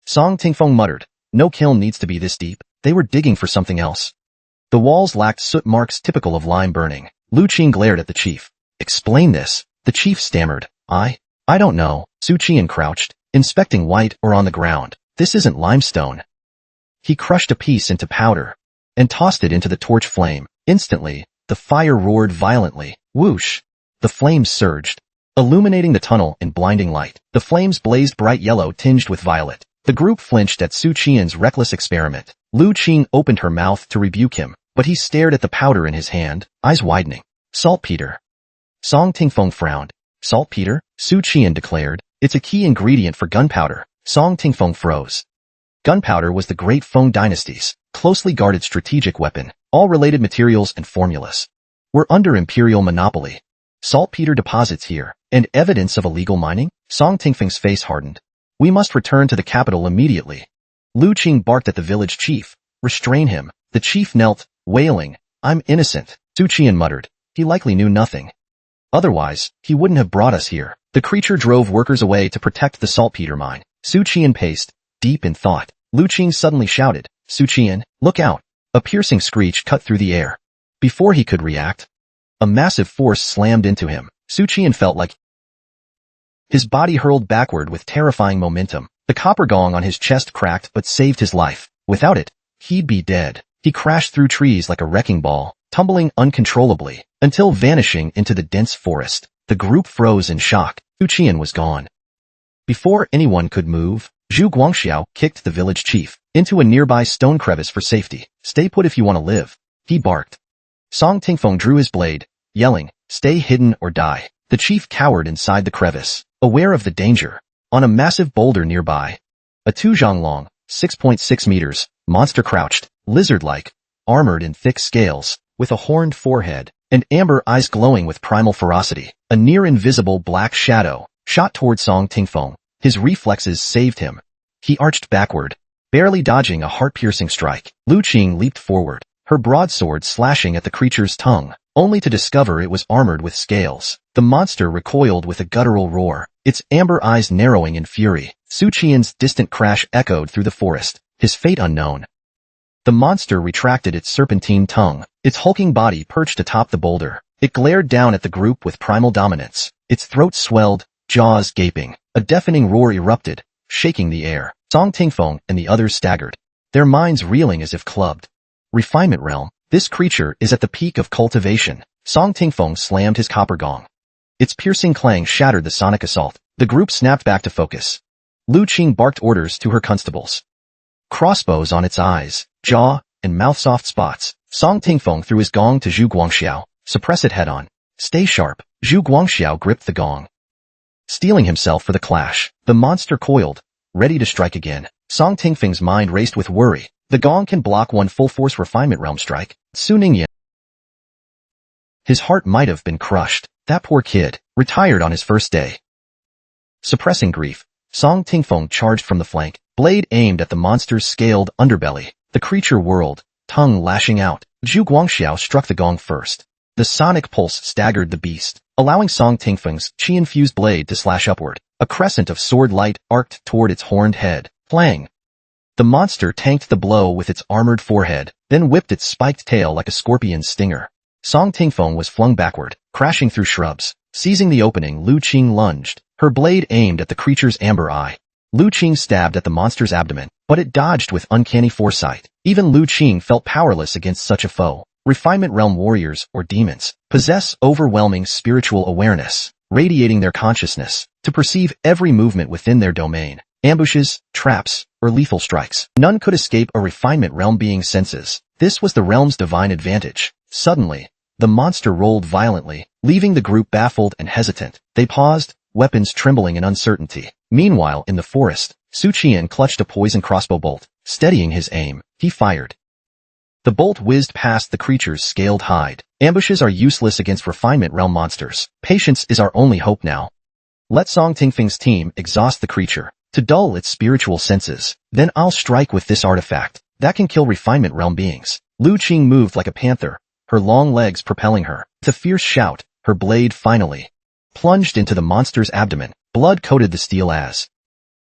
Song Tingfeng muttered, no kiln needs to be this deep. They were digging for something else. The walls lacked soot marks typical of lime burning. Lu Qing glared at the chief. Explain this. The chief stammered. I don't know. Su Qian crouched, inspecting white or on the ground. This isn't limestone. He crushed a piece into powder and tossed it into the torch flame. Instantly, the fire roared violently. Whoosh! The flames surged, illuminating the tunnel in blinding light. The flames blazed bright yellow tinged with violet. The group flinched at Su Qian's reckless experiment. Lu Qing opened her mouth to rebuke him, but he stared at the powder in his hand, eyes widening. Saltpeter. Song Tingfeng frowned. Saltpeter? Su Qian declared. It's a key ingredient for gunpowder. Song Tingfeng froze. Gunpowder was the Great Feng Dynasty's closely guarded strategic weapon. All related materials and formulas were under imperial monopoly. Saltpeter deposits here, and evidence of illegal mining? Song Tingfeng's face hardened. We must return to the capital immediately. Lu Qing barked at the village chief. Restrain him. The chief knelt, wailing. I'm innocent. Su Qian muttered. He likely knew nothing. Otherwise, he wouldn't have brought us here. The creature drove workers away to protect the saltpeter mine. Su Qian paced, deep in thought. Lu Qing suddenly shouted, Su Qian, look out! A piercing screech cut through the air. Before he could react, a massive force slammed into him. Su Qian felt like his body hurled backward with terrifying momentum. The copper gong on his chest cracked but saved his life. Without it, he'd be dead. He crashed through trees like a wrecking ball, tumbling uncontrollably, until vanishing into the dense forest. The group froze in shock. Su Qian was gone. Before anyone could move, Zhu Guangxiao kicked the village chief into a nearby stone crevice for safety. Stay put if you want to live, he barked. Song Tingfeng drew his blade, yelling, stay hidden or die. The chief cowered inside the crevice, aware of the danger. On a massive boulder nearby, a Tuzhonglong, 6.6 meters, monster crouched, lizard-like, armored in thick scales, with a horned forehead. and amber eyes glowing with primal ferocity. A near-invisible black shadow shot toward Song Tingfeng. His reflexes saved him. He arched backward, barely dodging a heart-piercing strike. Lu Qing leaped forward, her broadsword slashing at the creature's tongue, only to discover it was armored with scales. The monster recoiled with a guttural roar, its amber eyes narrowing in fury. Su Qian's distant crash echoed through the forest, his fate unknown. The monster retracted its serpentine tongue, its hulking body perched atop the boulder. It glared down at the group with primal dominance. Its throat swelled, jaws gaping. A deafening roar erupted, shaking the air. Song Tingfeng and the others staggered, their minds reeling as if clubbed. Refinement realm. This creature is at the peak of cultivation. Song Tingfeng slammed his copper gong. Its piercing clang shattered the sonic assault. The group snapped back to focus. Lu Qing barked orders to her constables. Crossbows on its eyes, jaw, and mouth soft spots. Song Tingfeng threw his gong to Zhu Guangxiao. Suppress it head-on. Stay sharp. Zhu Guangxiao gripped the gong, steeling himself for the clash. The monster coiled, ready to strike again. Song Tingfeng's mind raced with worry. The gong can block one full-force refinement realm strike. Su Ningyan. His heart might have been crushed. That poor kid, retired on his first day. Suppressing grief, Song Tingfeng charged from the flank, blade aimed at the monster's scaled underbelly. The creature whirled, tongue lashing out. Zhu Guangxiao struck the gong first. The sonic pulse staggered the beast, allowing Song Tingfeng's qi-infused blade to slash upward. A crescent of sword light arced toward its horned head. Clang! The monster tanked the blow with its armored forehead, then whipped its spiked tail like a scorpion's stinger. Song Tingfeng was flung backward, crashing through shrubs. Seizing the opening, Lu Qing lunged, her blade aimed at the creature's amber eye. Lu Qing stabbed at the monster's abdomen, but it dodged with uncanny foresight. Even Lu Qing felt powerless against such a foe. Refinement realm warriors, or demons, possess overwhelming spiritual awareness, radiating their consciousness to perceive every movement within their domain. Ambushes, traps, or lethal strikes. None could escape a refinement realm being's senses. This was the realm's divine advantage. Suddenly, the monster rolled violently, leaving the group baffled and hesitant. They paused, weapons trembling in uncertainty. Meanwhile, in the forest, Su Qian clutched a poison crossbow bolt. Steadying his aim, he fired. The bolt whizzed past the creature's scaled hide. Ambushes are useless against refinement realm monsters. Patience is our only hope now. Let Song Tingfeng's team exhaust the creature to dull its spiritual senses. Then I'll strike with this artifact that can kill refinement realm beings. Lu Qing moved like a panther, her long legs propelling her. With a fierce shout, her blade finally plunged into the monster's abdomen. Blood coated the steel as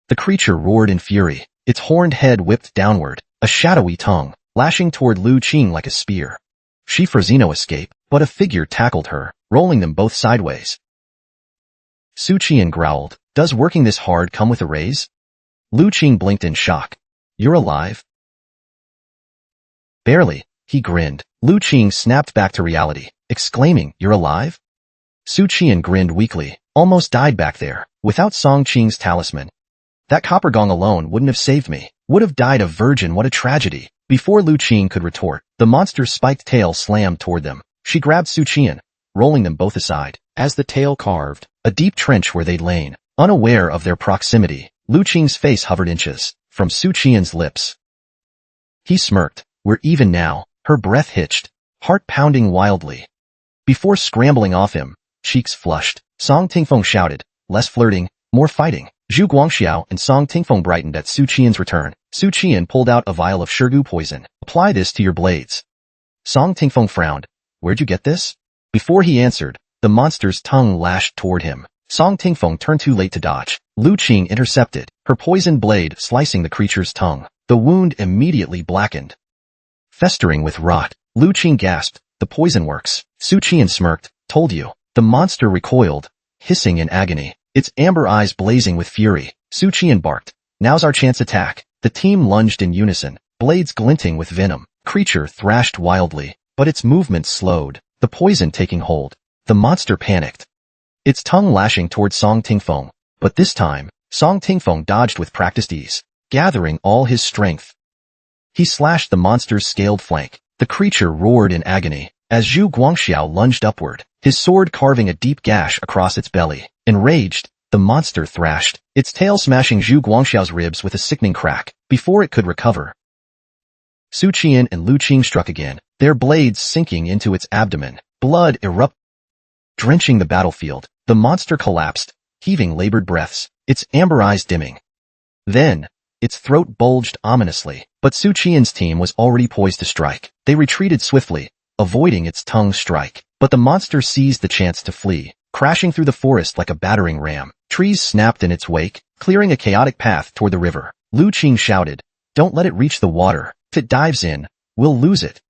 the creature roared in fury. Its horned head whipped downward, a shadowy tongue lashing toward Lu Qing like a spear. She foresaw no escape, but a figure tackled her, rolling them both sideways. Su Qian growled, "Does working this hard come with a raise?" Lu Qing blinked in shock. "You're alive?" "Barely," he grinned. Lu Qing snapped back to reality, exclaiming, "You're alive?" Su Qian grinned weakly, "Almost died back there, without Song Qing's talisman. That copper gong alone wouldn't have saved me. Would have died a virgin, what a tragedy." Before Lu Qing could retort, the monster's spiked tail slammed toward them. She grabbed Su Qian, rolling them both aside. As the tail carved a deep trench where they'd lain, unaware of their proximity, Lu Qing's face hovered inches from Su Qian's lips. He smirked. "We're even now." Her breath hitched, heart pounding wildly. Before scrambling off him, cheeks flushed, Song Tingfeng shouted, "Less flirting, more fighting." Zhu Guangxiao and Song Tingfeng brightened at Su Qian's return. Su Qian pulled out a vial of Shirgu poison. "Apply this to your blades." Song Tingfeng frowned. "Where'd you get this?" Before he answered, the monster's tongue lashed toward him. Song Tingfeng turned too late to dodge. Lu Qing intercepted, her poisoned blade slicing the creature's tongue. The wound immediately blackened, festering with rot. Lu Qing gasped, "The poison works." Su Qian smirked, "Told you." The monster recoiled, hissing in agony, its amber eyes blazing with fury. Su Qian barked, "Now's our chance, attack." The team lunged in unison, blades glinting with venom. Creature thrashed wildly, but its movements slowed, the poison taking hold. The monster panicked, its tongue lashing toward Song Tingfeng. But this time, Song Tingfeng dodged with practiced ease, gathering all his strength. He slashed the monster's scaled flank. The creature roared in agony as Zhu Guangxiao lunged upward, his sword carving a deep gash across its belly. Enraged, the monster thrashed, its tail smashing Zhu Guangxiao's ribs with a sickening crack. Before it could recover, Su Qian and Lu Qing struck again, their blades sinking into its abdomen. Blood erupted, drenching the battlefield. The monster collapsed, heaving labored breaths, its amber eyes dimming. Then, its throat bulged ominously, but Su Qian's team was already poised to strike. They retreated swiftly, avoiding its tongue strike. But the monster seized the chance to flee, crashing through the forest like a battering ram. Trees snapped in its wake, clearing a chaotic path toward the river. Lu Qing shouted, "Don't let it reach the water. If it dives in, we'll lose it."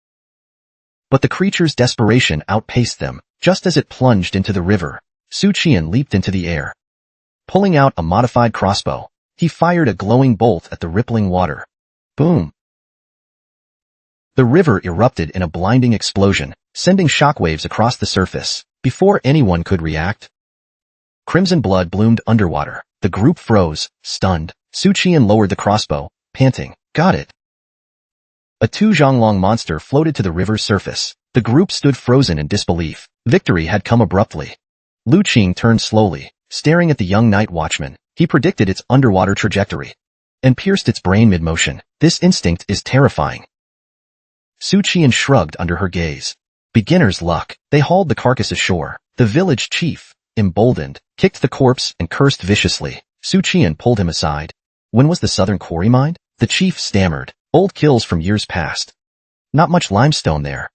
But the creature's desperation outpaced them. Just as it plunged into the river, Su Qian leaped into the air. Pulling out a modified crossbow, he fired a glowing bolt at the rippling water. Boom! The river erupted in a blinding explosion, sending shockwaves across the surface. Before anyone could react, crimson blood bloomed underwater. The group froze, stunned. Su Qian lowered the crossbow, panting, "Got it." A two-zhonglong monster floated to the river's surface. The group stood frozen in disbelief. Victory had come abruptly. Lu Qing turned slowly, staring at the young night watchman. He predicted its underwater trajectory and pierced its brain mid-motion. This instinct is terrifying. Su Qian shrugged under her gaze. Beginner's luck. They hauled the carcass ashore. The village chief, emboldened, kicked the corpse and cursed viciously. Su Qian pulled him aside. "When was the southern quarry mined?" The chief stammered. "Old kills from years past. Not much limestone there."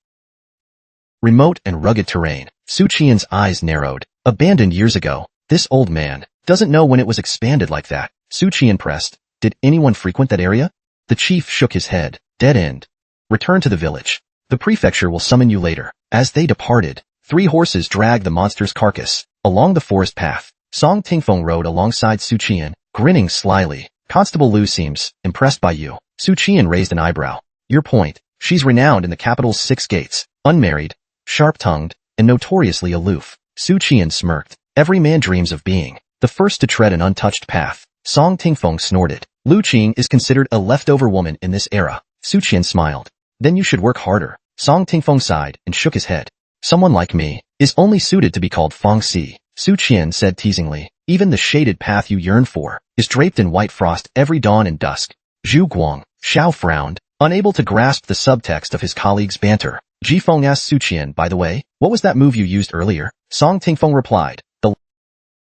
Remote and rugged terrain. Su Qian's eyes narrowed. "Abandoned years ago. This old man doesn't know when it was expanded like that." Su Qian pressed. "Did anyone frequent that area?" The chief shook his head. "Dead end. Return to the village. The prefecture will summon you later." As they departed, 3 horses dragged the monster's carcass along the forest path. Song Tingfeng rode alongside Su Qian, grinning slyly. "Constable Lu seems impressed by you." Su Qian raised an eyebrow. "Your point. She's renowned in the capital's 6 gates. Unmarried, sharp-tongued, and notoriously aloof." Su Qian smirked. "Every man dreams of being the first to tread an untouched path." Song Tingfeng snorted. "Lu Qing is considered a leftover woman in this era." Su Qian smiled. "Then you should work harder." Song Tingfeng sighed and shook his head. "Someone like me is only suited to be called Feng Si." Su Qian said teasingly. "Even the shaded path you yearn for is draped in white frost every dawn and dusk." Zhu Guang, Xiao frowned, unable to grasp the subtext of his colleague's banter. Jifeng asked Su Qian, "By the way, what was that move you used earlier?" Song Tingfeng replied, "The..."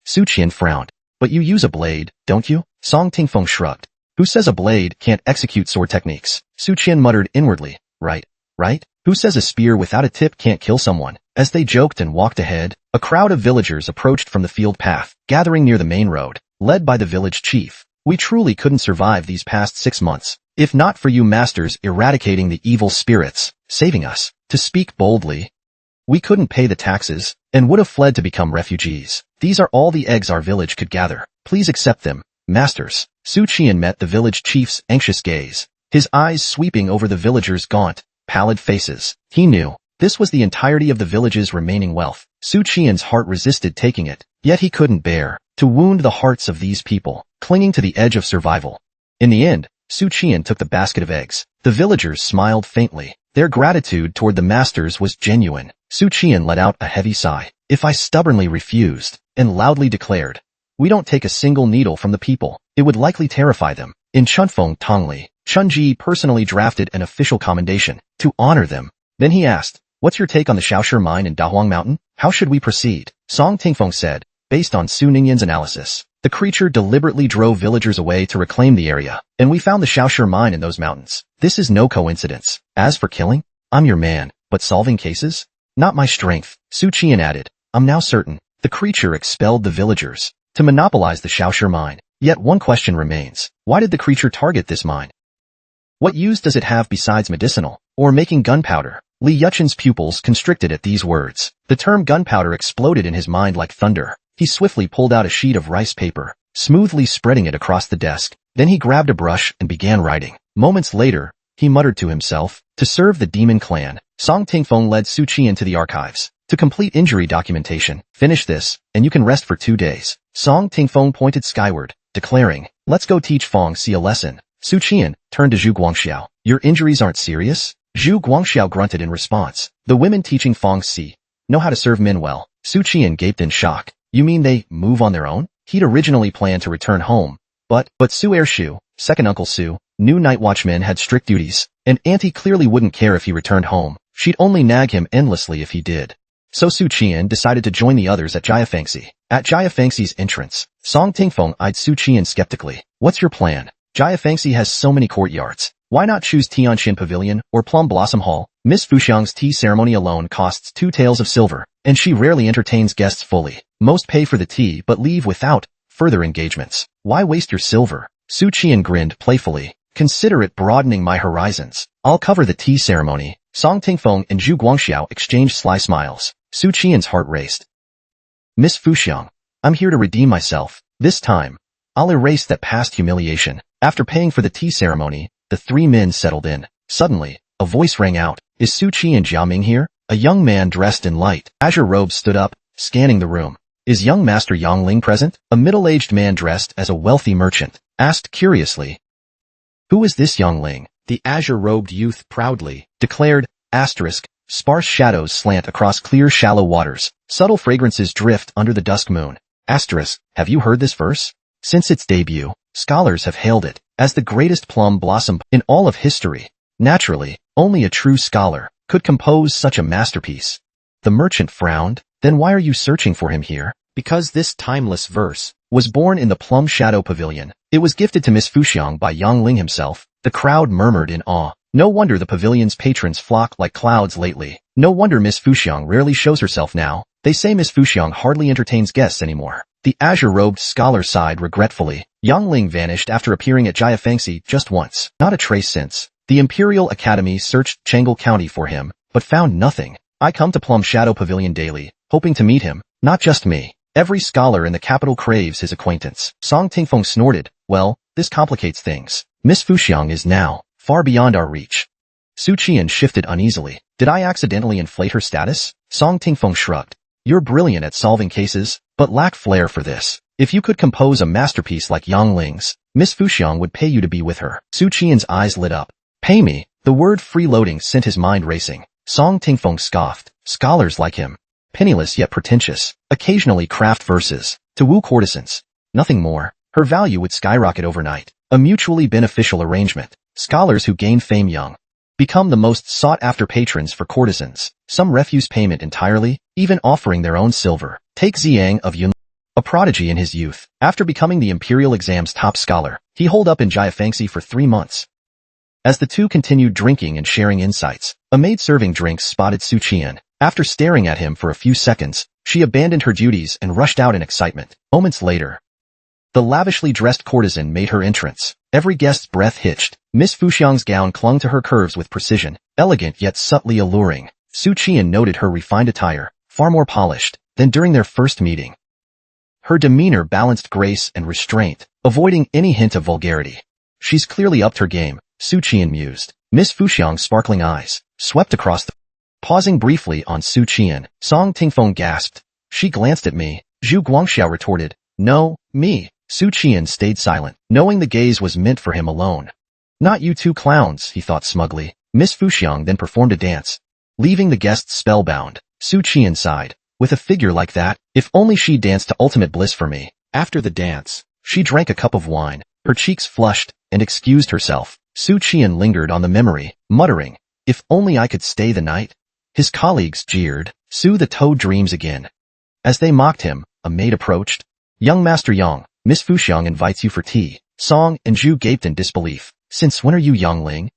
Su Qian frowned. "But you use a blade, don't you?" Song Tingfeng shrugged. "Who says a blade can't execute sword techniques?" Su Qian muttered inwardly. Right? Who says a spear without a tip can't kill someone?" As they joked and walked ahead, a crowd of villagers approached from the field path, gathering near the main road, led by the village chief. "We truly couldn't survive these past 6 months, if not for you masters eradicating the evil spirits, saving us. To speak boldly, we couldn't pay the taxes, and would have fled to become refugees. These are all the eggs our village could gather. Please accept them, masters." Su Qian met the village chief's anxious gaze, his eyes sweeping over the villagers' gaunt, pallid faces. He knew this was the entirety of the village's remaining wealth. Su Qian's heart resisted taking it, yet he couldn't bear to wound the hearts of these people, clinging to the edge of survival. In the end, Su Qian took the basket of eggs. The villagers smiled faintly. Their gratitude toward the masters was genuine. Su Qian let out a heavy sigh. "If I stubbornly refused and loudly declared, 'We don't take a single needle from the people,' it would likely terrify them." In Chunfeng Tongli, Chunji personally drafted an official commendation to honor them. Then he asked, "What's your take on the Shaoshi mine in Dahuang Mountain? How should we proceed?" Song Tingfeng said, "Based on Su Ningyan's analysis, the creature deliberately drove villagers away to reclaim the area, and we found the Shaoshi mine in those mountains. This is no coincidence. As for killing, I'm your man, but solving cases? Not my strength." Su Qian added, "I'm now certain the creature expelled the villagers to monopolize the Shaoshi mine. Yet one question remains. Why did the creature target this mine? What use does it have besides medicinal, or making gunpowder?" Li Yuchen's pupils constricted at these words. The term gunpowder exploded in his mind like thunder. He swiftly pulled out a sheet of rice paper, smoothly spreading it across the desk. Then he grabbed a brush and began writing. Moments later, he muttered to himself, "To serve the demon clan." Song Tingfeng led Su Qian to the archives to complete injury documentation. "Finish this, and you can rest for 2 days." Song Tingfeng pointed skyward, declaring, "Let's go teach Feng Si a lesson." Su Qian turned to Zhu Guangxiao. "Your injuries aren't serious?" Zhu Guangxiao grunted in response. "The women teaching Feng Si know how to serve men well." Su Qian gaped in shock. "You mean they move on their own?" He'd originally planned to return home, but Su Ershu, second Uncle Su, knew night watchmen had strict duties, and Auntie clearly wouldn't care if he returned home. She'd only nag him endlessly if he did. So Su Qian decided to join the others at Jiafengxi. At Jiafengxi's entrance, Song Tingfeng eyed Su Qian skeptically. What's your plan? Jiafengxi has so many courtyards. Why not choose Tianxin Pavilion or Plum Blossom Hall? Miss Fuxiang's tea ceremony alone costs 2 taels of silver, and she rarely entertains guests fully. Most pay for the tea but leave without further engagements. Why waste your silver? Su Qian grinned playfully. Consider it broadening my horizons. I'll cover the tea ceremony. Song Tingfeng and Zhu Guangxiao exchanged sly smiles. Su Qian's heart raced. Miss Fuxiang, I'm here to redeem myself. This time, I'll erase that past humiliation. After paying for the tea ceremony, the 3 men settled in. Suddenly, a voice rang out. Is Su Qian Jiaming here? A young man dressed in light azure robes stood up, scanning the room. Is young Master Yang Ling present? A middle-aged man dressed as a wealthy merchant asked curiously. Who is this young Ling? The azure-robed youth proudly declared, sparse shadows slant across clear shallow waters. Subtle fragrances drift under the dusk moon. Have you heard this verse? Since its debut, scholars have hailed it as the greatest plum blossom in all of history. Naturally, only a true scholar could compose such a masterpiece. The merchant frowned. Then why are you searching for him here? Because this timeless verse was born in the Plum Shadow Pavilion. It was gifted to Miss Fuxiang by Yang Ling himself. The crowd murmured in awe. No wonder the pavilion's patrons flock like clouds lately. No wonder Miss Fuxiang rarely shows herself now. They say Miss Fuxiang hardly entertains guests anymore. The azure-robed scholar sighed regretfully. Yang Ling vanished after appearing at Jiafengxi just once. Not a trace since. The Imperial Academy searched Chang'an County for him, but found nothing. I come to Plum Shadow Pavilion daily, hoping to meet him. Not just me. Every scholar in the capital craves his acquaintance. Song Tingfeng snorted. Well, this complicates things. Miss Fuxiang is now far beyond our reach. Su Qian shifted uneasily. Did I accidentally inflate her status? Song Tingfeng shrugged. You're brilliant at solving cases, but lack flair for this. If you could compose a masterpiece like Yang Ling's, Miss Fuxiang would pay you to be with her. Su Qian's eyes lit up. Pay me. The word freeloading sent his mind racing. Song Tingfeng scoffed. Scholars like him, penniless yet pretentious, occasionally craft verses to woo courtesans. Nothing more. Her value would skyrocket overnight. A mutually beneficial arrangement. Scholars who gain fame young become the most sought-after patrons for courtesans. Some refuse payment entirely, even offering their own silver. Take Ziyang of Yun, a prodigy in his youth. After becoming the imperial exam's top scholar, he holed up in Jiafengxi for 3 months. As the two continued drinking and sharing insights, a maid serving drinks spotted Su Qian. After staring at him for a few seconds, she abandoned her duties and rushed out in excitement. Moments later, the lavishly dressed courtesan made her entrance. Every guest's breath hitched. Miss Fuxiang's gown clung to her curves with precision, elegant yet subtly alluring. Su Qian noted her refined attire, far more polished than during their first meeting. Her demeanor balanced grace and restraint, avoiding any hint of vulgarity. She's clearly upped her game, Su Qian mused. Miss Fuxiang's sparkling eyes swept across the... Pausing briefly on Su Qian, Song Tingfeng gasped. She glanced at me. Zhu Guangxiao retorted. No, me. Su Qian stayed silent, knowing the gaze was meant for him alone. Not you two clowns, he thought smugly. Miss Fuxiang then performed a dance, leaving the guests spellbound. Su Qian sighed. With a figure like that, if only she danced to ultimate bliss for me. After the dance, she drank a cup of wine. Her cheeks flushed and excused herself. Su Qian lingered on the memory, muttering, if only I could stay the night. His colleagues jeered. Su the Toad dreams again. As they mocked him, a maid approached. Young Master Yang, Miss Fuxiang invites you for tea. Song and Zhu gaped in disbelief. Since when are you Yang Ling?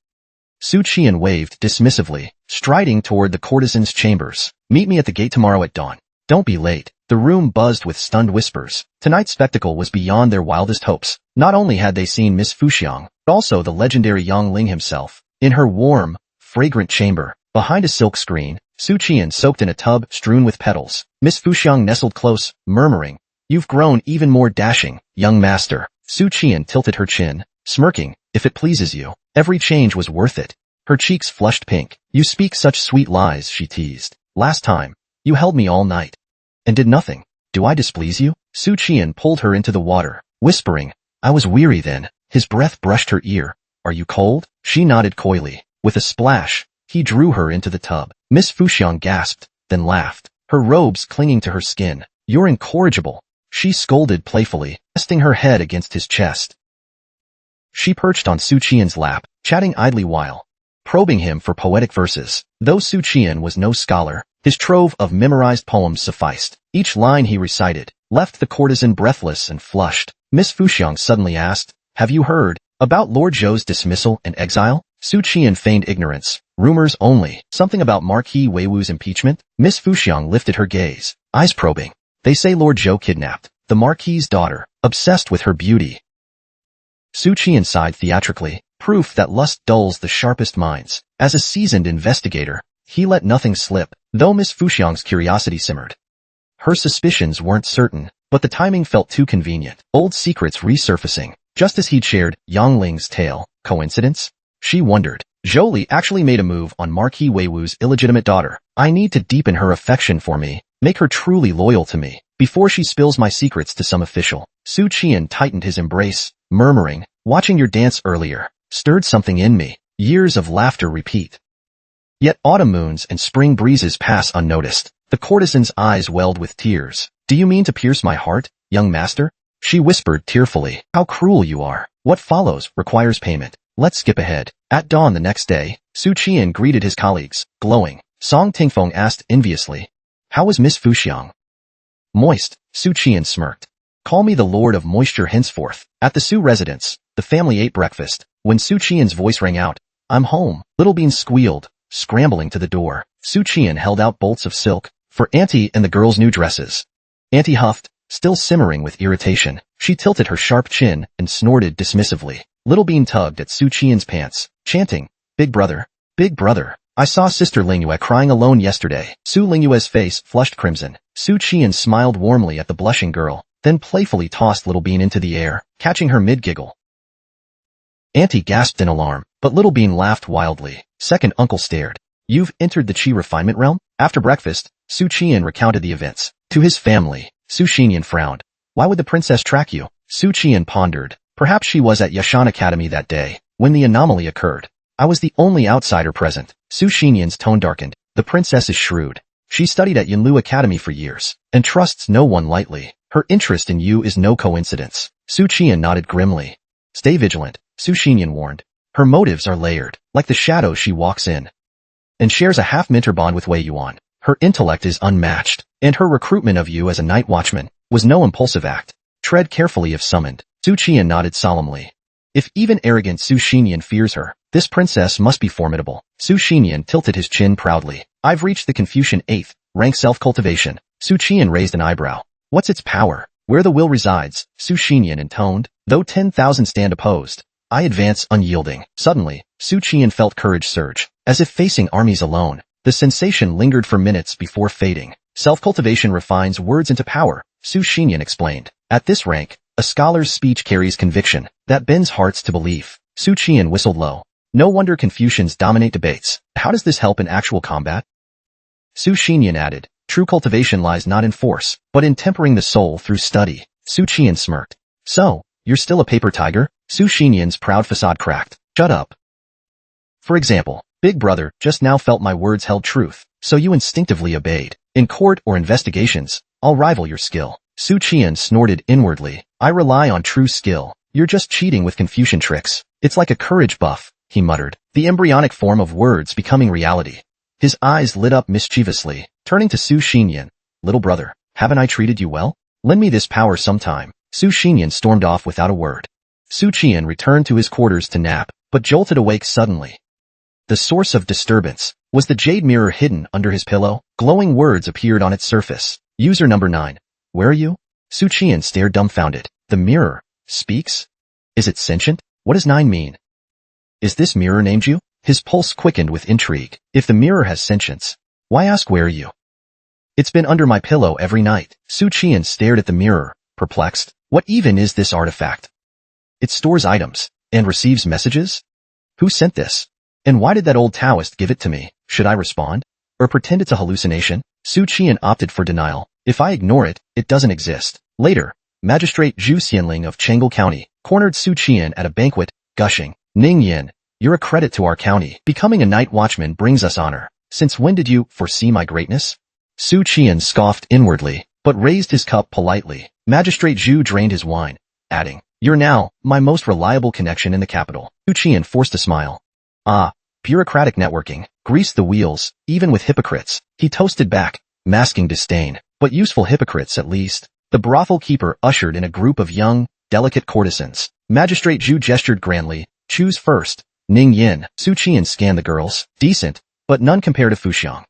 Su Qian waved dismissively, striding toward the courtesan's chambers. Meet me at the gate tomorrow at dawn. Don't be late. The room buzzed with stunned whispers. Tonight's spectacle was beyond their wildest hopes. Not only had they seen Miss Fuxiang, but also the legendary Yang Ling himself. In her warm, fragrant chamber, behind a silk screen, Su Qian soaked in a tub strewn with petals. Miss Fuxiang nestled close, murmuring, You've grown even more dashing, young master. Su Qian tilted her chin, smirking, If it pleases you, every change was worth it. Her cheeks flushed pink. You speak such sweet lies, she teased. Last time, you held me all night and did nothing. Do I displease you? Su Qian pulled her into the water, whispering, I was weary then. His breath brushed her ear. Are you cold? She nodded coyly. With a splash, he drew her into the tub. Miss Fuxiang gasped, then laughed, her robes clinging to her skin. You're incorrigible. She scolded playfully, resting her head against his chest. She perched on Su Qian's lap, chatting idly while probing him for poetic verses. Though Su Qian was no scholar, His trove of memorized poems sufficed. Each line he recited left the courtesan breathless and flushed. Miss Fuxiang suddenly asked, "Have you heard about Lord Zhou's dismissal and exile?" Su Qian feigned ignorance. "Rumors only. Something about Marquis Weiwu's impeachment?" Miss Fuxiang lifted her gaze, eyes probing. "They say Lord Zhou kidnapped the Marquis's daughter, obsessed with her beauty." Su Qian sighed theatrically, proof that lust dulls the sharpest minds. As a seasoned investigator, he let nothing slip, though Miss Fuxiang's curiosity simmered. Her suspicions weren't certain, but the timing felt too convenient. Old secrets resurfacing, just as he'd shared Yang Ling's tale. Coincidence? She wondered. Zhou Li actually made a move on Marquis Weiwu's illegitimate daughter. I need to deepen her affection for me, make her truly loyal to me, before she spills my secrets to some official. Su Qian tightened his embrace, murmuring, "Watching your dance earlier stirred something in me." Years of laughter repeat. Yet autumn moons and spring breezes pass unnoticed. The courtesan's eyes welled with tears. "Do you mean to pierce my heart, young master?" She whispered tearfully. "How cruel you are. What follows requires payment. Let's skip ahead." At dawn the next day, Su Qian greeted his colleagues, glowing. Song Tingfeng asked enviously, "How was Miss Fuxiang?" "Moist," Su Qian smirked. "Call me the Lord of Moisture henceforth." At the Su residence, the family ate breakfast. When Su Qian's voice rang out, "I'm home," Little Bean squealed, scrambling to the door. Su Qian held out bolts of silk for Auntie and the girls' new dresses. Auntie huffed, still simmering with irritation. She tilted her sharp chin and snorted dismissively. Little Bean tugged at Su Qian's pants, chanting, Big brother, I saw Sister Lingyue crying alone yesterday." Su Lingyue's face flushed crimson. Su Qian smiled warmly at the blushing girl, then playfully tossed Little Bean into the air, catching her mid-giggle. Auntie gasped in alarm, but Little Bean laughed wildly. Second uncle stared. "You've entered the Qi refinement realm?" After breakfast, Su Qian recounted the events. To his family, Su Xianyan frowned. "Why would the princess track you?" Su Qian pondered. "Perhaps she was at Yashan Academy that day, when the anomaly occurred. I was the only outsider present." Su Xianyan's tone darkened. "The princess is shrewd. She studied at Yinlu Academy for years, and trusts no one lightly. Her interest in you is no coincidence." Su Qian nodded grimly. "Stay vigilant," Su Xianyan warned. "Her motives are layered, like the shadows she walks in, and shares a half-mentor bond with Wei Yuan. Her intellect is unmatched, and her recruitment of you as a night watchman was no impulsive act. Tread carefully if summoned." Su Qian nodded solemnly. If even arrogant Su Xianyan fears her, this princess must be formidable. Su Xianyan tilted his chin proudly. "I've reached the Confucian 8th rank self-cultivation." Su Qian raised an eyebrow. "What's its power?" "Where the will resides," Su Xianyan intoned. "Though 10,000 stand opposed, I advance unyielding." Suddenly, Su Qian felt courage surge, as if facing armies alone. The sensation lingered for minutes before fading. "Self-cultivation refines words into power," Su Xianyan explained. "At this rank, a scholar's speech carries conviction that bends hearts to belief." Su Qian whistled low. "No wonder Confucians dominate debates. How does this help in actual combat?" Su Xianyan added, "True cultivation lies not in force, but in tempering the soul through study." Su Qian smirked. "So, you're still a paper tiger?" Su Xianyan's proud facade cracked. "Shut up. For example, Big brother just now felt my words held truth, so you instinctively obeyed. In court or investigations, I'll rival your skill." Su Qian snorted inwardly. "I rely on true skill. You're just cheating with Confucian tricks. It's like a courage buff," he muttered, the embryonic form of words becoming reality. His eyes lit up mischievously, turning to Su Xianyan. "Little brother, haven't I treated you well? Lend me this power sometime." Su Xianyan stormed off without a word. Su Qian returned to his quarters to nap, but jolted awake suddenly. The source of disturbance was the jade mirror hidden under his pillow. Glowing words appeared on its surface. "User number 9. Where are you?" Su Qian stared dumbfounded. The mirror speaks? Is it sentient? What does 9 mean? Is this mirror named you? His pulse quickened with intrigue. If the mirror has sentience, why ask where are you? "It's been under my pillow every night." Su Qian stared at the mirror, perplexed. What even is this artifact? It stores items and receives messages? Who sent this? And why did that old Taoist give it to me? Should I respond? Or pretend it's a hallucination? Su Qian opted for denial. If I ignore it, it doesn't exist. Later, Magistrate Zhu Xianling of Chengel County cornered Su Qian at a banquet, gushing, "Ning Yin, you're a credit to our county. Becoming a night watchman brings us honor. Since when did you foresee my greatness?" Su Qian scoffed inwardly, but raised his cup politely. Magistrate Zhu drained his wine, adding, "You're now my most reliable connection in the capital." Su Qian forced a smile. "Ah, bureaucratic networking. Grease the wheels, even with hypocrites. He toasted back, masking disdain. But useful hypocrites at least. The brothel keeper ushered in a group of young, delicate courtesans. Magistrate Zhu gestured grandly. Choose first. Ning Yin. Su Qian scanned the girls. Decent, but none compared to Fuxiang.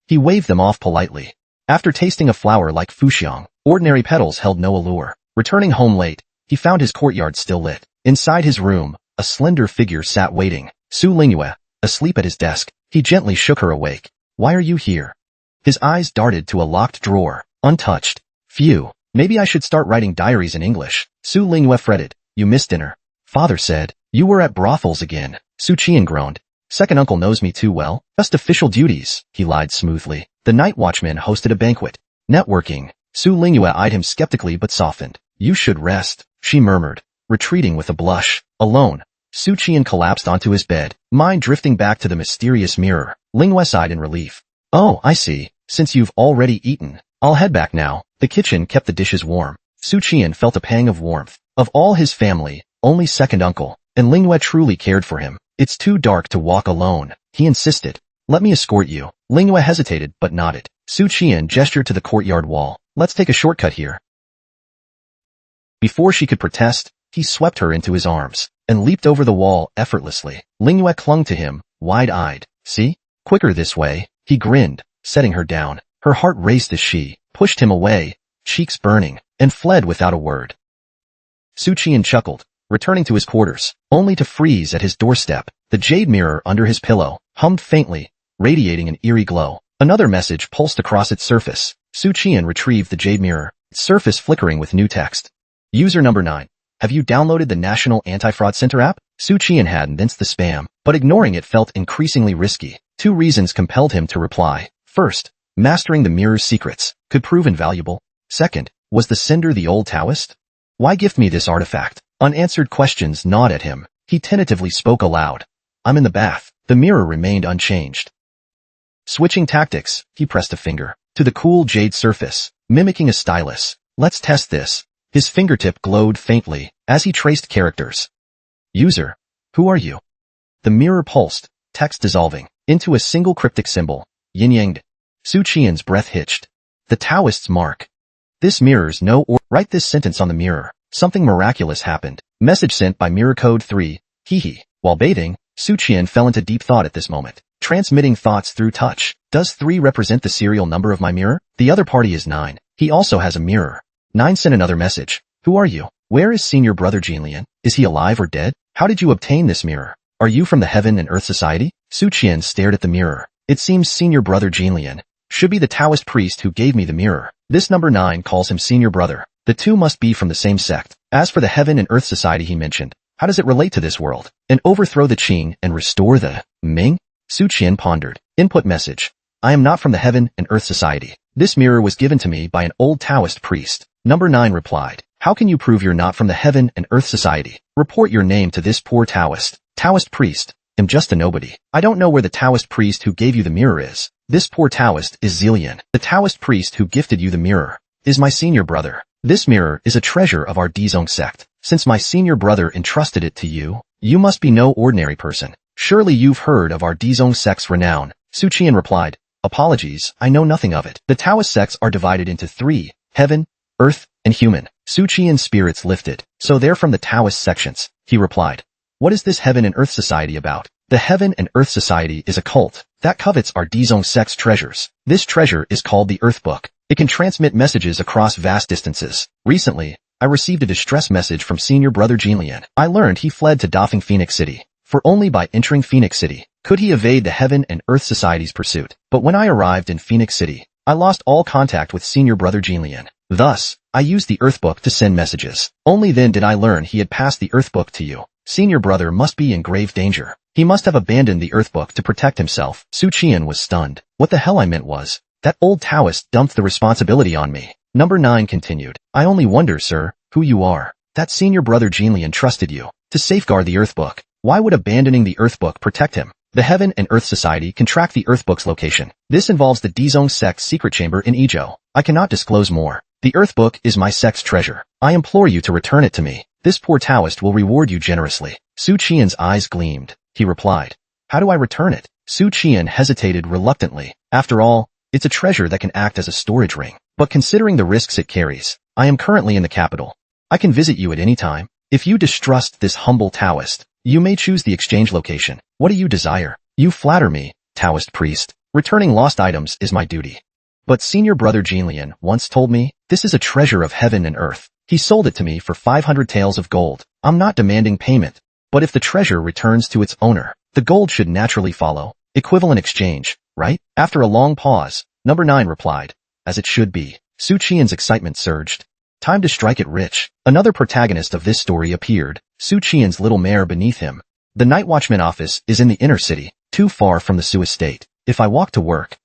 He waved them off politely. After tasting a flower like Fuxiang, ordinary petals held no allure. Returning home late, he found his courtyard still lit. Inside his room, a slender figure sat waiting. Su Lingyue, asleep at his desk. He gently shook her awake. Why are you here? His eyes darted to a locked drawer, untouched. Phew, maybe I should start writing diaries in English. Su Lingyue fretted. You missed dinner. Father said, you were at brothels again. Su Qian groaned. Second uncle knows me too well. Just official duties, he lied smoothly. The night watchman hosted a banquet. Networking. Su Lingyue eyed him skeptically but softened. You should rest, she murmured, retreating with a blush. Alone, Su Qian collapsed onto his bed, mind drifting back to the mysterious mirror. Lingyue sighed in relief. Oh, I see. Since you've already eaten, I'll head back now. The kitchen kept the dishes warm. Su Qian felt a pang of warmth. Of all his family, only second uncle, and Lingyue truly cared for him. It's too dark to walk alone, he insisted. Let me escort you. Lingyue hesitated but nodded. Su Qian gestured to the courtyard wall. Let's take a shortcut here. Before she could protest, he swept her into his arms and leaped over the wall effortlessly. Lingyue clung to him, wide-eyed. See? Quicker this way. He grinned, setting her down. Her heart raced as she pushed him away, cheeks burning, and fled without a word. Su Qian chuckled, returning to his quarters, only to freeze at his doorstep. The jade mirror under his pillow hummed faintly, radiating an eerie glow. Another message pulsed across its surface. Su Qian retrieved the jade mirror, its surface flickering with new text. User number 9. Have you downloaded the National Anti-Fraud Center app? Su Qian had condensed the spam, but ignoring it felt increasingly risky. Two reasons compelled him to reply. First, mastering the mirror's secrets could prove invaluable. Second, was the sender the old Taoist? Why gift me this artifact? Unanswered questions gnawed at him. He tentatively spoke aloud. I'm in the bath. The mirror remained unchanged. Switching tactics, he pressed a finger to the cool jade surface, mimicking a stylus. Let's test this. His fingertip glowed faintly as he traced characters. User, who are you? The mirror pulsed, text dissolving into a single cryptic symbol. Yin-yanged. Su Qian's breath hitched. The Taoist's mark. This mirrors no or write this sentence on the mirror. Something miraculous happened. Message sent by mirror code 3. Hee. While bathing, Su Qian fell into deep thought at this moment. Transmitting thoughts through touch. Does 3 represent the serial number of my mirror? The other party is 9. He also has a mirror. 9 sent another message. Who are you? Where is senior brother Jinlian? Is he alive or dead? How did you obtain this mirror? Are you from the Heaven and Earth Society? Su Qian stared at the mirror. It seems senior brother Jinlian should be the Taoist priest who gave me the mirror. This number 9 calls him senior brother. The two must be from the same sect. As for the Heaven and Earth Society he mentioned, how does it relate to this world? And overthrow the Qing and restore the Ming? Su Qian pondered. Input message. I am not from the Heaven and Earth Society. This mirror was given to me by an old Taoist priest. Number 9 replied. How can you prove you're not from the Heaven and Earth Society? Report your name to this poor Taoist. Taoist priest. I'm just a nobody. I don't know where the Taoist priest who gave you the mirror is. This poor Taoist is Zilian. The Taoist priest who gifted you the mirror is my senior brother. This mirror is a treasure of our Dizong sect. Since my senior brother entrusted it to you, you must be no ordinary person. Surely you've heard of our Dizong sect's renown. Su Qian replied. Apologies, I know nothing of it. The Taoist sects are divided into 3, Heaven, Earth, and Human. Su Qian's spirits lifted. So they're from the Taoist sections, he replied. What is this Heaven and Earth Society about? The Heaven and Earth Society is a cult that covets our Dizong sect's treasures. This treasure is called the Earth Book. It can transmit messages across vast distances. Recently, I received a distress message from senior brother Jinlian. I learned he fled to Dafeng Phoenix City. For only by entering Phoenix City could he evade the Heaven and Earth Society's pursuit. But when I arrived in Phoenix City, I lost all contact with senior brother Jinlian. Thus, I used the Earth Book to send messages. Only then did I learn he had passed the Earth Book to you. Senior brother must be in grave danger. He must have abandoned the Earth Book to protect himself. Su Qian was stunned. What the hell I meant was, that old Taoist dumped the responsibility on me. Number 9 continued. I only wonder, sir, who you are. That senior brother Jinlian trusted you to safeguard the Earth Book. Why would abandoning the Earth Book protect him? The Heaven and Earth Society can track the Earth Book's location. This involves the Dizong sect's secret chamber in Izhou. I cannot disclose more. The Earth Book is my sect's treasure. I implore you to return it to me. This poor Taoist will reward you generously. Su Qian's eyes gleamed. He replied. How do I return it? Su Qian hesitated reluctantly. After all, it's a treasure that can act as a storage ring. But considering the risks it carries, I am currently in the capital. I can visit you at any time. If you distrust this humble Taoist, you may choose the exchange location. What do you desire? You flatter me, Taoist priest. Returning lost items is my duty. But senior brother Jinlian once told me, this is a treasure of heaven and earth. He sold it to me for 500 taels of gold. I'm not demanding payment. But if the treasure returns to its owner, the gold should naturally follow. Equivalent exchange, right? After a long pause, number 9 replied, as it should be. Su Qian's excitement surged. Time to strike it rich. Another protagonist of this story appeared, Su Qian's little mare beneath him. The night watchman office is in the inner city, too far from the Su estate. If I walk to work,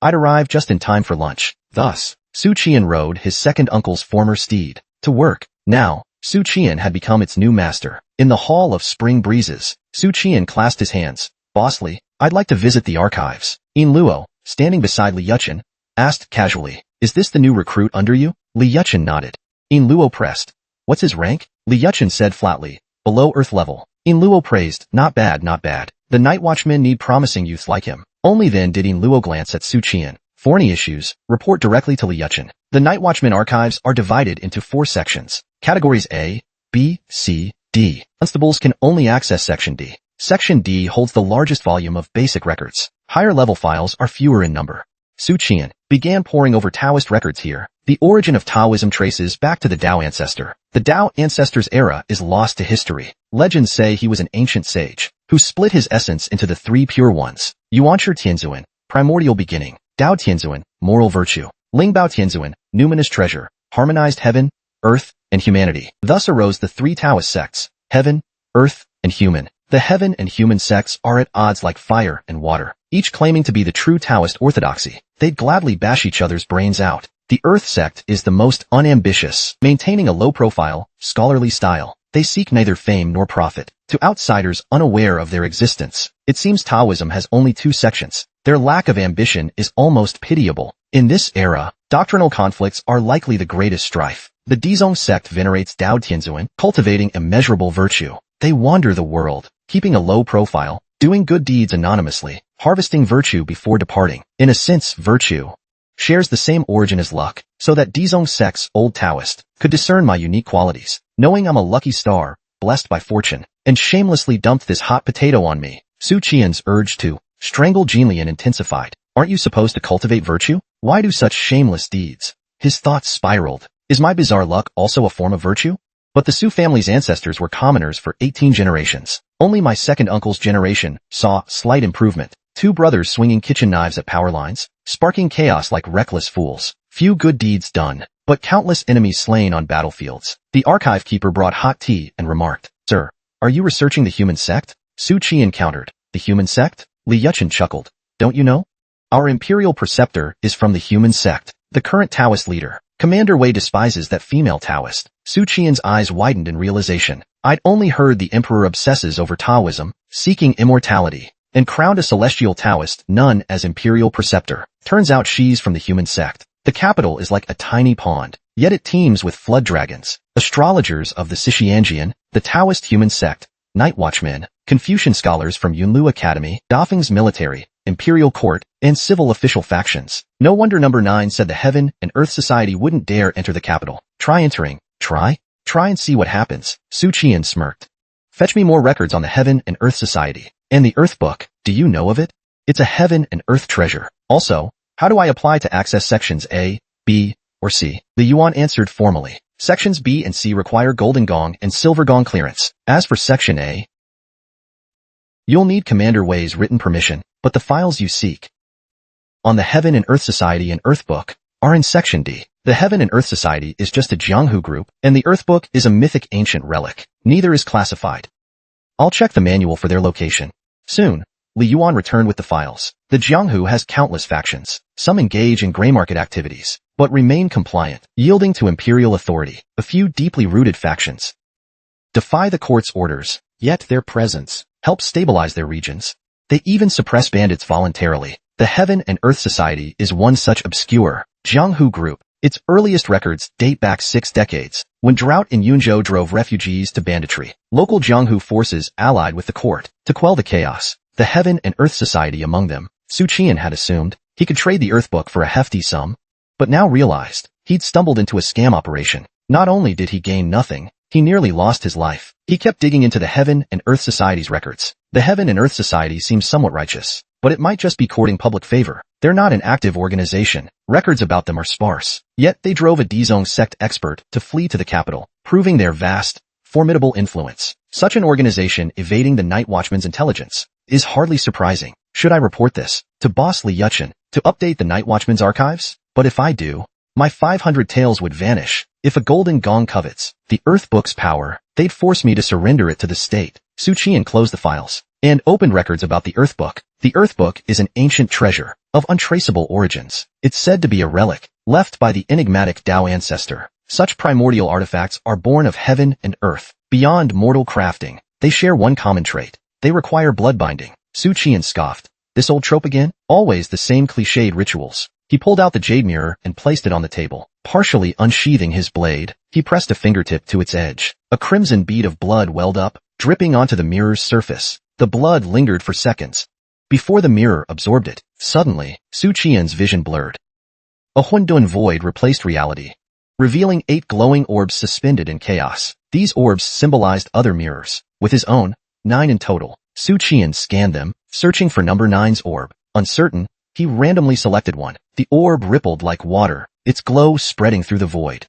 I'd arrive just in time for lunch. Thus, Su Qian rode his second uncle's former steed to work. Now, Su Qian had become its new master. In the Hall of Spring Breezes, Su Qian clasped his hands. Bossly, I'd like to visit the archives. Yin Luo, standing beside Li Yuchen, asked casually, is this the new recruit under you? Li Yuchen nodded. Yin Luo pressed. What's his rank? Li Yuchen said flatly, below earth level. Yin Luo praised, not bad, not bad. The night watchmen need promising youth like him. Only then did Yin Luo glance at Su Qian. For any issues, report directly to Li Yuchen. The night watchman archives are divided into 4 sections. Categories A, B, C, D. Constables can only access Section D. Section D holds the largest volume of basic records. Higher level files are fewer in number. Su Qian began poring over Taoist records here. The origin of Taoism traces back to the Tao ancestor. The Tao ancestor's era is lost to history. Legends say he was an ancient sage who split his essence into the 3 pure ones. Yuanshi Tianzuan, primordial beginning. Dao Tianzuan, moral virtue. Lingbao Tianzuan, numinous treasure, harmonized heaven, earth, and humanity. Thus arose the 3 Taoist sects, heaven, earth, and human. The heaven and human sects are at odds like fire and water, each claiming to be the true Taoist orthodoxy. They'd gladly bash each other's brains out. The earth sect is the most unambitious, maintaining a low-profile, scholarly style. They seek neither fame nor profit. To outsiders unaware of their existence, it seems Taoism has only 2 sections. Their lack of ambition is almost pitiable. In this era, doctrinal conflicts are likely the greatest strife. The Dizong sect venerates Dao Tianzuan, cultivating immeasurable virtue. They wander the world, keeping a low profile, doing good deeds anonymously, harvesting virtue before departing. In a sense, virtue shares the same origin as luck, so that Dizong sect's old Taoist could discern my unique qualities, knowing I'm a lucky star, blessed by fortune, and shamelessly dumped this hot potato on me. Su Qian's urge to strangle Jinlian intensified. Aren't you supposed to cultivate virtue? Why do such shameless deeds? His thoughts spiraled. Is my bizarre luck also a form of virtue? But the Su family's ancestors were commoners for 18 generations. Only my second uncle's generation saw slight improvement. 2 brothers swinging kitchen knives at power lines, sparking chaos like reckless fools. Few good deeds done, but countless enemies slain on battlefields. The archive keeper brought hot tea and remarked, Sir, are you researching the human sect? Su Qian countered. The human sect? Li Yuchen chuckled. Don't you know? Our imperial preceptor is from the human sect. The current Taoist leader, Commander Wei, despises that female Taoist. Su Qian's eyes widened in realization. I'd only heard the emperor obsesses over Taoism, seeking immortality, and crowned a celestial Taoist nun as imperial preceptor. Turns out she's from the human sect. The capital is like a tiny pond, yet it teems with flood dragons, astrologers of the Sishianjian, the Taoist human sect, night watchmen, Confucian scholars from Yunlu Academy, Dafeng's military, imperial court, and civil official factions. No wonder number 9 said the Heaven and Earth Society wouldn't dare enter the capital. Try entering. Try and see what happens. Su Qian smirked. Fetch me more records on the Heaven and Earth Society. And the Earth Book, do you know of it? It's a heaven and earth treasure. Also, how do I apply to access sections A, B, or C? The Yuan answered formally. Sections B and C require golden gong and silver gong clearance. As for section A, you'll need Commander Wei's written permission, but the files you seek on the Heaven and Earth Society and Earth Book are in section D. The Heaven and Earth Society is just a Jianghu group, and the Earth Book is a mythic ancient relic. Neither is classified. I'll check the manual for their location. Soon, Li Yuan returned with the files. The Jianghu has countless factions. Some engage in gray market activities, but remain compliant, yielding to imperial authority. A few deeply rooted factions defy the court's orders, yet their presence helps stabilize their regions. They even suppress bandits voluntarily. The Heaven and Earth Society is one such obscure Jianghu group. Its earliest records date back 6 decades, when drought in Yunzhou drove refugees to banditry. Local Jianghu forces allied with the court to quell the chaos. the Heaven and Earth Society among them. Su Qian had assumed he could trade the Earth Book for a hefty sum, but now realized he'd stumbled into a scam operation. Not only did he gain nothing, he nearly lost his life. He kept digging into the Heaven and Earth Society's records. The Heaven and Earth Society seems somewhat righteous, but it might just be courting public favor. They're not an active organization. Records about them are sparse. Yet they drove a Dizong sect expert to flee to the capital, proving their vast, formidable influence. Such an organization evading the Night Watchman's intelligence is hardly surprising. Should I report this to Boss Li Yuchen to update the Night Watchman's archives? But if I do, my 500 taels would vanish. If a golden gong covets the Earth Book's power, they'd force me to surrender it to the state. Su Qian closed the files and opened records about the Earth Book. The Earth Book is an ancient treasure of untraceable origins. It's said to be a relic left by the enigmatic Tao ancestor. Such primordial artifacts are born of heaven and earth. Beyond mortal crafting, they share one common trait. They require blood binding. Su Qian scoffed. This old trope again? Always the same cliched rituals. He pulled out the jade mirror and placed it on the table. Partially unsheathing his blade, he pressed a fingertip to its edge. A crimson bead of blood welled up, dripping onto the mirror's surface. The blood lingered for seconds before the mirror absorbed it. Suddenly, Su Qian's vision blurred. A Hundun void replaced reality, revealing 8 glowing orbs suspended in chaos. These orbs symbolized other mirrors, with his own, 9 in total. Su Qian scanned them, searching for number 9's orb. Uncertain, he randomly selected one. The orb rippled like water, its glow spreading through the void.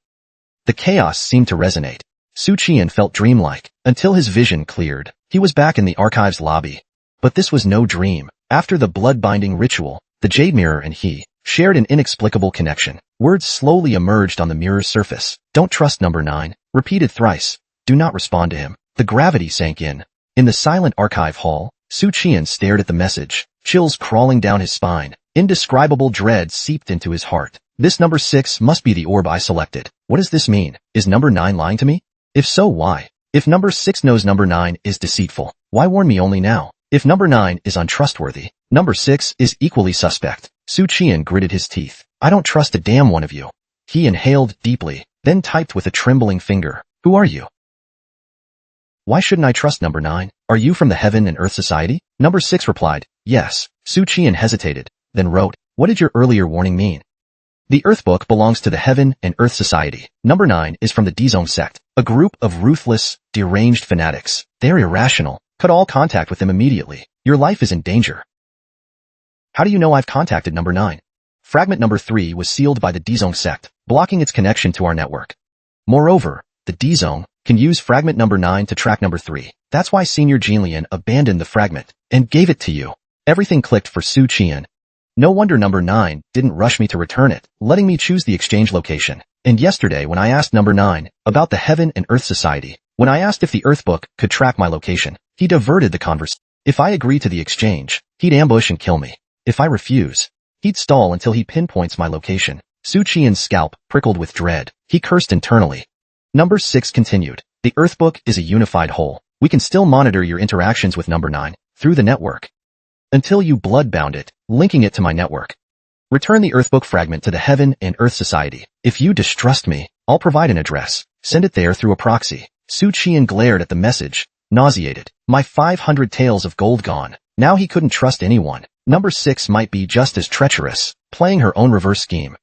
The chaos seemed to resonate. Su Qian felt dreamlike, until his vision cleared. He was back in the archives lobby. But this was no dream. After the blood-binding ritual, the jade mirror and he shared an inexplicable connection. Words slowly emerged on the mirror's surface. Don't trust number 9. Repeated thrice. Do not respond to him. The gravity sank in. In the silent archive hall, Su Qian stared at the message, chills crawling down his spine. Indescribable dread seeped into his heart. This number 6 must be the orb I selected. What does this mean? Is number 9 lying to me? If so, why? If number 6 knows number 9 is deceitful, why warn me only now? If number 9 is untrustworthy, number 6 is equally suspect. Su Qian gritted his teeth. I don't trust a damn one of you. He inhaled deeply, then typed with a trembling finger. Who are you? Why shouldn't I trust number 9? Are you from the Heaven and Earth Society? Number 6 replied, yes. Su Qian hesitated, then wrote, what did your earlier warning mean? The Earth Book belongs to the Heaven and Earth Society. Number 9 is from the Dizong sect, a group of ruthless, deranged fanatics. They're irrational. Cut all contact with them immediately. Your life is in danger. How do you know I've contacted number 9? Fragment number 3 was sealed by the Dizong sect, blocking its connection to our network. Moreover, the Dizong can use fragment number 9 to track number 3. That's why Senior Jinlian abandoned the fragment and gave it to you. Everything clicked for Su Qian. No wonder number 9 didn't rush me to return it, letting me choose the exchange location. And yesterday when I asked number 9 about the Heaven and Earth Society, when I asked if the Earth Book could track my location, he diverted the conversation. If I agree to the exchange, he'd ambush and kill me. If I refuse, he'd stall until he pinpoints my location. Su Qian's scalp prickled with dread. He cursed internally. Number 6 continued. The Earth Book is a unified whole. We can still monitor your interactions with number 9 through the network until you bloodbound it, linking it to my network. Return the Earth Book fragment to the Heaven and Earth Society. If you distrust me, I'll provide an address. Send it there through a proxy. Su Qian glared at the message, nauseated. My 500 taels of gold gone. Now he couldn't trust anyone. Number 6 might be just as treacherous, playing her own reverse scheme.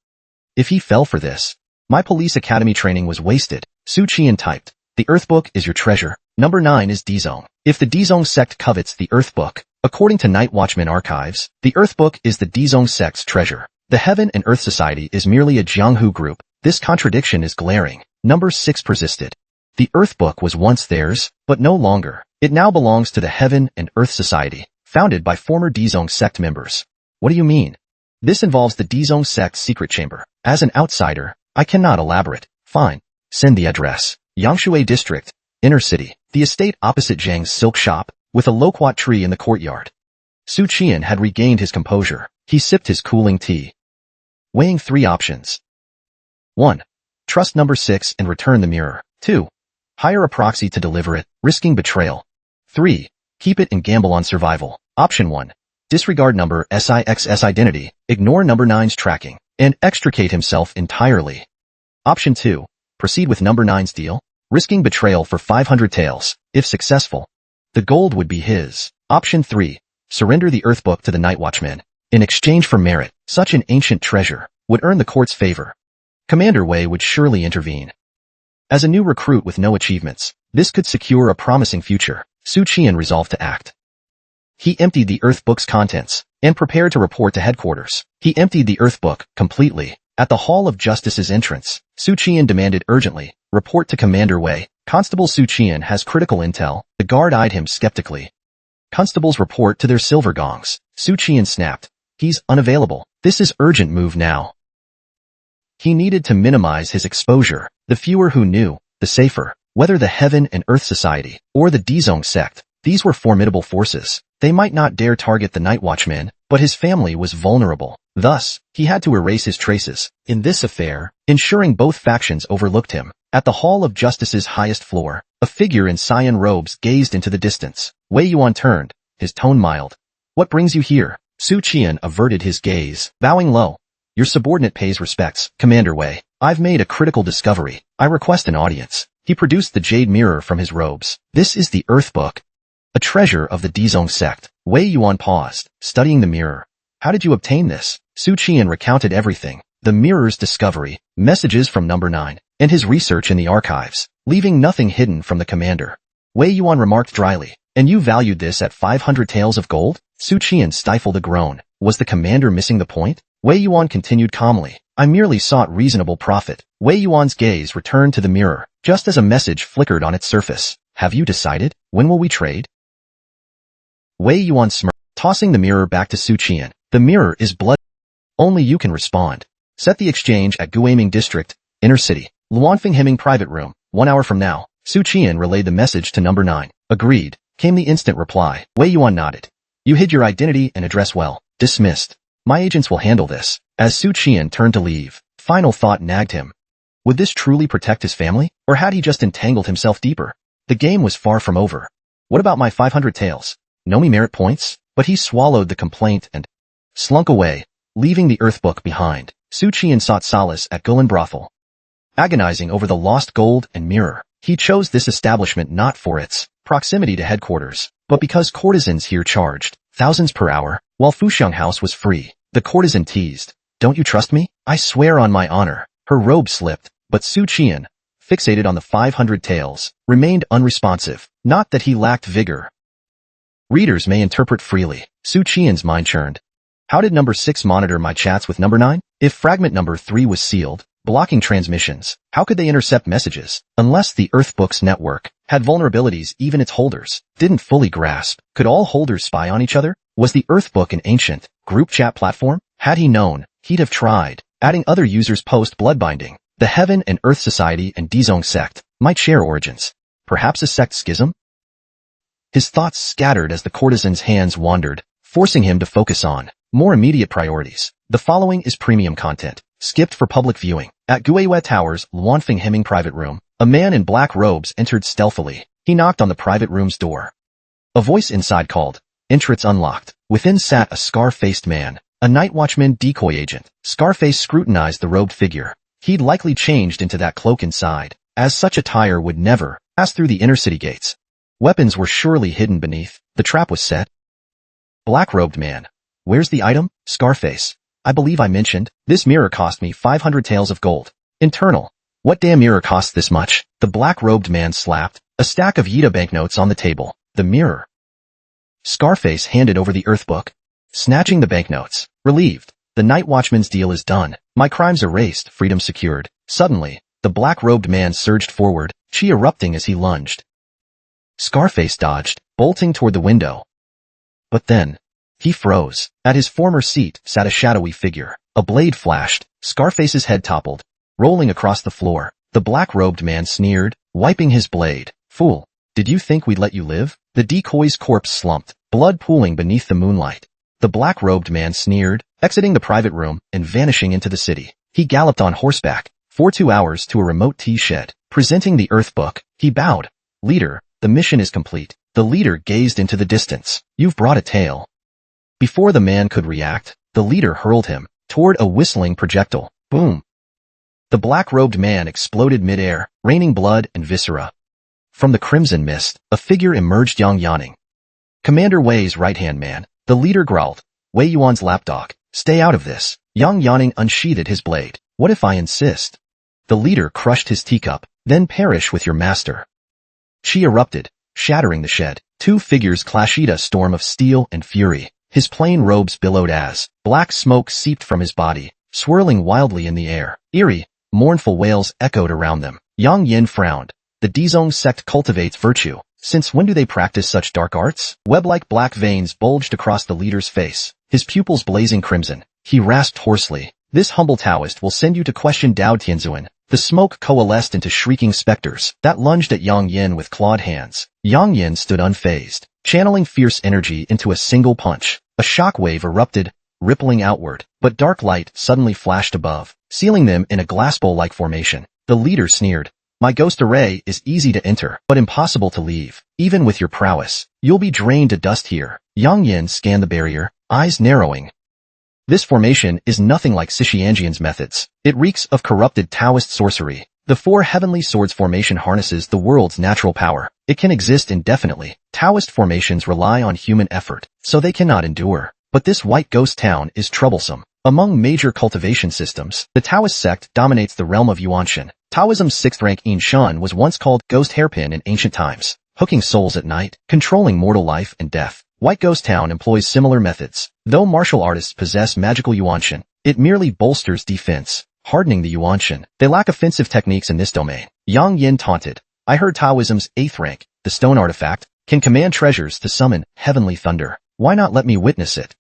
If he fell for this, my police academy training was wasted. Su Qian typed, the Earth Book is your treasure. Number 9 is Dizong. If the Dizong sect covets the Earth Book, according to Night Watchman archives, the Earth Book is the Dizong sect's treasure. The Heaven and Earth Society is merely a Jianghu group. This contradiction is glaring. Number 6 persisted. The Earth Book was once theirs, but no longer. It now belongs to the Heaven and Earth Society, founded by former Dizong sect members. What do you mean? This involves the Dizong sect's secret chamber. As an outsider, I cannot elaborate. Fine. Send the address. Yangshui District, Inner City. The estate opposite Zhang's silk shop, with a loquat tree in the courtyard. Su Qian had regained his composure. He sipped his cooling tea, weighing 3 options. 1. Trust number 6 and return the mirror. 2. Hire a proxy to deliver it, risking betrayal. 3. Keep it and gamble on survival. Option 1. Disregard number 6's identity, ignore number 9's tracking, and extricate himself entirely. Option 2. Proceed with number 9's deal, risking betrayal for 500 taels. If successful, the gold would be his. Option 3. surrender the Earth Book to the Night Watchman. In exchange for merit, such an ancient treasure would earn the court's favor. Commander Wei would surely intervene. As a new recruit with no achievements, this could secure a promising future. Su Qian resolved to act. He emptied the Earth Book's contents and prepared to report to headquarters. He emptied the Earth Book completely. At the Hall of Justice's entrance, Su Qian demanded urgently, report to Commander Wei. Constable Su Qian has critical intel. The guard eyed him skeptically. Constables report to their silver gongs. Su Qian snapped. He's unavailable. This is urgent move now. He needed to minimize his exposure. The fewer who knew, the safer. Whether the Heaven and Earth Society or the Dizong sect, these were formidable forces. They might not dare target the Night Watchman, but his family was vulnerable. Thus, he had to erase his traces. In this affair, ensuring both factions overlooked him. At the Hall of Justice's highest floor, a figure in cyan robes gazed into the distance. Wei Yuan turned, his tone mild. What brings you here? Su Qian averted his gaze, bowing low. Your subordinate pays respects, Commander Wei. I've made a critical discovery. I request an audience. He produced the jade mirror from his robes. This is the Earth Book, a treasure of the Dizong sect. Wei Yuan paused, studying the mirror. How did you obtain this? Su Qian recounted everything. The mirror's discovery, messages from Number 9, and his research in the archives, leaving nothing hidden from the commander. Wei Yuan remarked dryly. And you valued this at 500 taels of gold? Su Qian stifled a groan. Was the commander missing the point? Wei Yuan continued calmly. I merely sought reasonable profit. Wei Yuan's gaze returned to the mirror, just as a message flickered on its surface. Have you decided? When will we trade? Wei Yuan smirked, tossing the mirror back to Su Qian. The mirror is blood. Only you can respond. Set the exchange at Guaming District, Inner City. Luanfeng Heming Private Room. 1 hour from now. Su Qian relayed the message to Number 9. Agreed, came the instant reply. Wei Yuan nodded. You hid your identity and address well. Dismissed. My agents will handle this. As Su Qian turned to leave, final thought nagged him. Would this truly protect his family, or had he just entangled himself deeper? The game was far from over. What about my 500 taels? No me merit points? But he swallowed the complaint and slunk away, leaving the Earth Book behind. Su Qian sought solace at Gulan Brothel. Agonizing over the lost gold and mirror, he chose this establishment not for its proximity to headquarters, but because courtesans here charged thousands per hour, while Fuxiang House was free. The courtesan teased. Don't you trust me? I swear on my honor. Her robe slipped, but Su Qian, fixated on the 500 taels, remained unresponsive. Not that he lacked vigor. Readers may interpret freely. Su Qian's mind churned. How did Number 6 monitor my chats with Number 9? If fragment Number 3 was sealed, blocking transmissions, how could they intercept messages? Unless the Earth Book's network had vulnerabilities even its holders didn't fully grasp. Could all holders spy on each other? Was the Earth Book an ancient group chat platform? Had he known, he'd have tried. Adding other users post-bloodbinding. The Heaven and Earth Society and Dizong sect might share origins. Perhaps a sect schism? His thoughts scattered as the courtesan's hands wandered, forcing him to focus on more immediate priorities. The following is premium content, skipped for public viewing. At Guiwei Tower's Luanfeng Heming private room, a man in black robes entered stealthily. He knocked on the private room's door. A voice inside called. Entrance unlocked. Within sat a scar-faced man, a night watchman decoy agent. Scarface scrutinized the robed figure. He'd likely changed into that cloak inside, as such attire would never pass through the inner city gates. Weapons were surely hidden beneath. The trap was set. Black-robed man. Where's the item? Scarface. I believe I mentioned. This mirror cost me 500 taels of gold. Internal. What damn mirror costs this much? The black-robed man slapped a stack of Yida banknotes on the table. The mirror. Scarface handed over the Earth Book, snatching the banknotes. Relieved. The night watchman's deal is done. My crimes erased, freedom secured. Suddenly, the black-robed man surged forward, chi erupting as he lunged. Scarface dodged, bolting toward the window. But then, he froze. At his former seat sat a shadowy figure. A blade flashed. Scarface's head toppled, rolling across the floor. The black-robed man sneered, wiping his blade. Fool, did you think we'd let you live? The decoy's corpse slumped, blood pooling beneath the moonlight. The black-robed man sneered, exiting the private room and vanishing into the city. He galloped on horseback for 2 hours to a remote tea shed. Presenting the Earth Book, he bowed. Leader, the mission is complete. The leader gazed into the distance. You've brought a tale. Before the man could react, the leader hurled him toward a whistling projectile. Boom. The black-robed man exploded mid-air, raining blood and viscera. From the crimson mist, a figure emerged, Yang Yaning. Commander Wei's right-hand man, The leader growled. Wei Yuan's lapdog. Stay out of this. Yang Yanning unsheathed his blade. What if I insist? The leader crushed his teacup. Then perish with your master. She erupted, shattering the shed. Two figures clashed, a storm of steel and fury. His plain robes billowed as black smoke seeped from his body, swirling wildly in the air. Eerie, mournful wails echoed around them. Yang Yin frowned. The Dizong sect cultivates virtue. Since when do they practice such dark arts? Web-like black veins bulged across the leader's face, his pupils blazing crimson. He rasped hoarsely. This humble Taoist will send you to question Dao Tianzuan. The smoke coalesced into shrieking specters that lunged at Yang Yin with clawed hands. Yang Yin stood unfazed, channeling fierce energy into a single punch. A shockwave erupted, rippling outward, but dark light suddenly flashed above, sealing them in a glass bowl-like formation. The leader sneered. My ghost array is easy to enter, but impossible to leave. Even with your prowess, you'll be drained to dust here. Yang Yin scanned the barrier, eyes narrowing. This formation is nothing like Sishianjian's methods. It reeks of corrupted Taoist sorcery. The four heavenly swords formation harnesses the world's natural power. It can exist indefinitely. Taoist formations rely on human effort, so they cannot endure. But this white ghost town is troublesome. Among major cultivation systems, the Taoist sect dominates the realm of Yuanshan. Taoism's sixth rank Yin Shan was once called ghost hairpin in ancient times, hooking souls at night, controlling mortal life and death. White Ghost Town employs similar methods. Though martial artists possess magical Yuanshan, it merely bolsters defense, hardening the Yuanshan. They lack offensive techniques in this domain. Yang Yin taunted. I heard Taoism's 8th rank, the stone artifact, can command treasures to summon heavenly thunder. Why not let me witness it?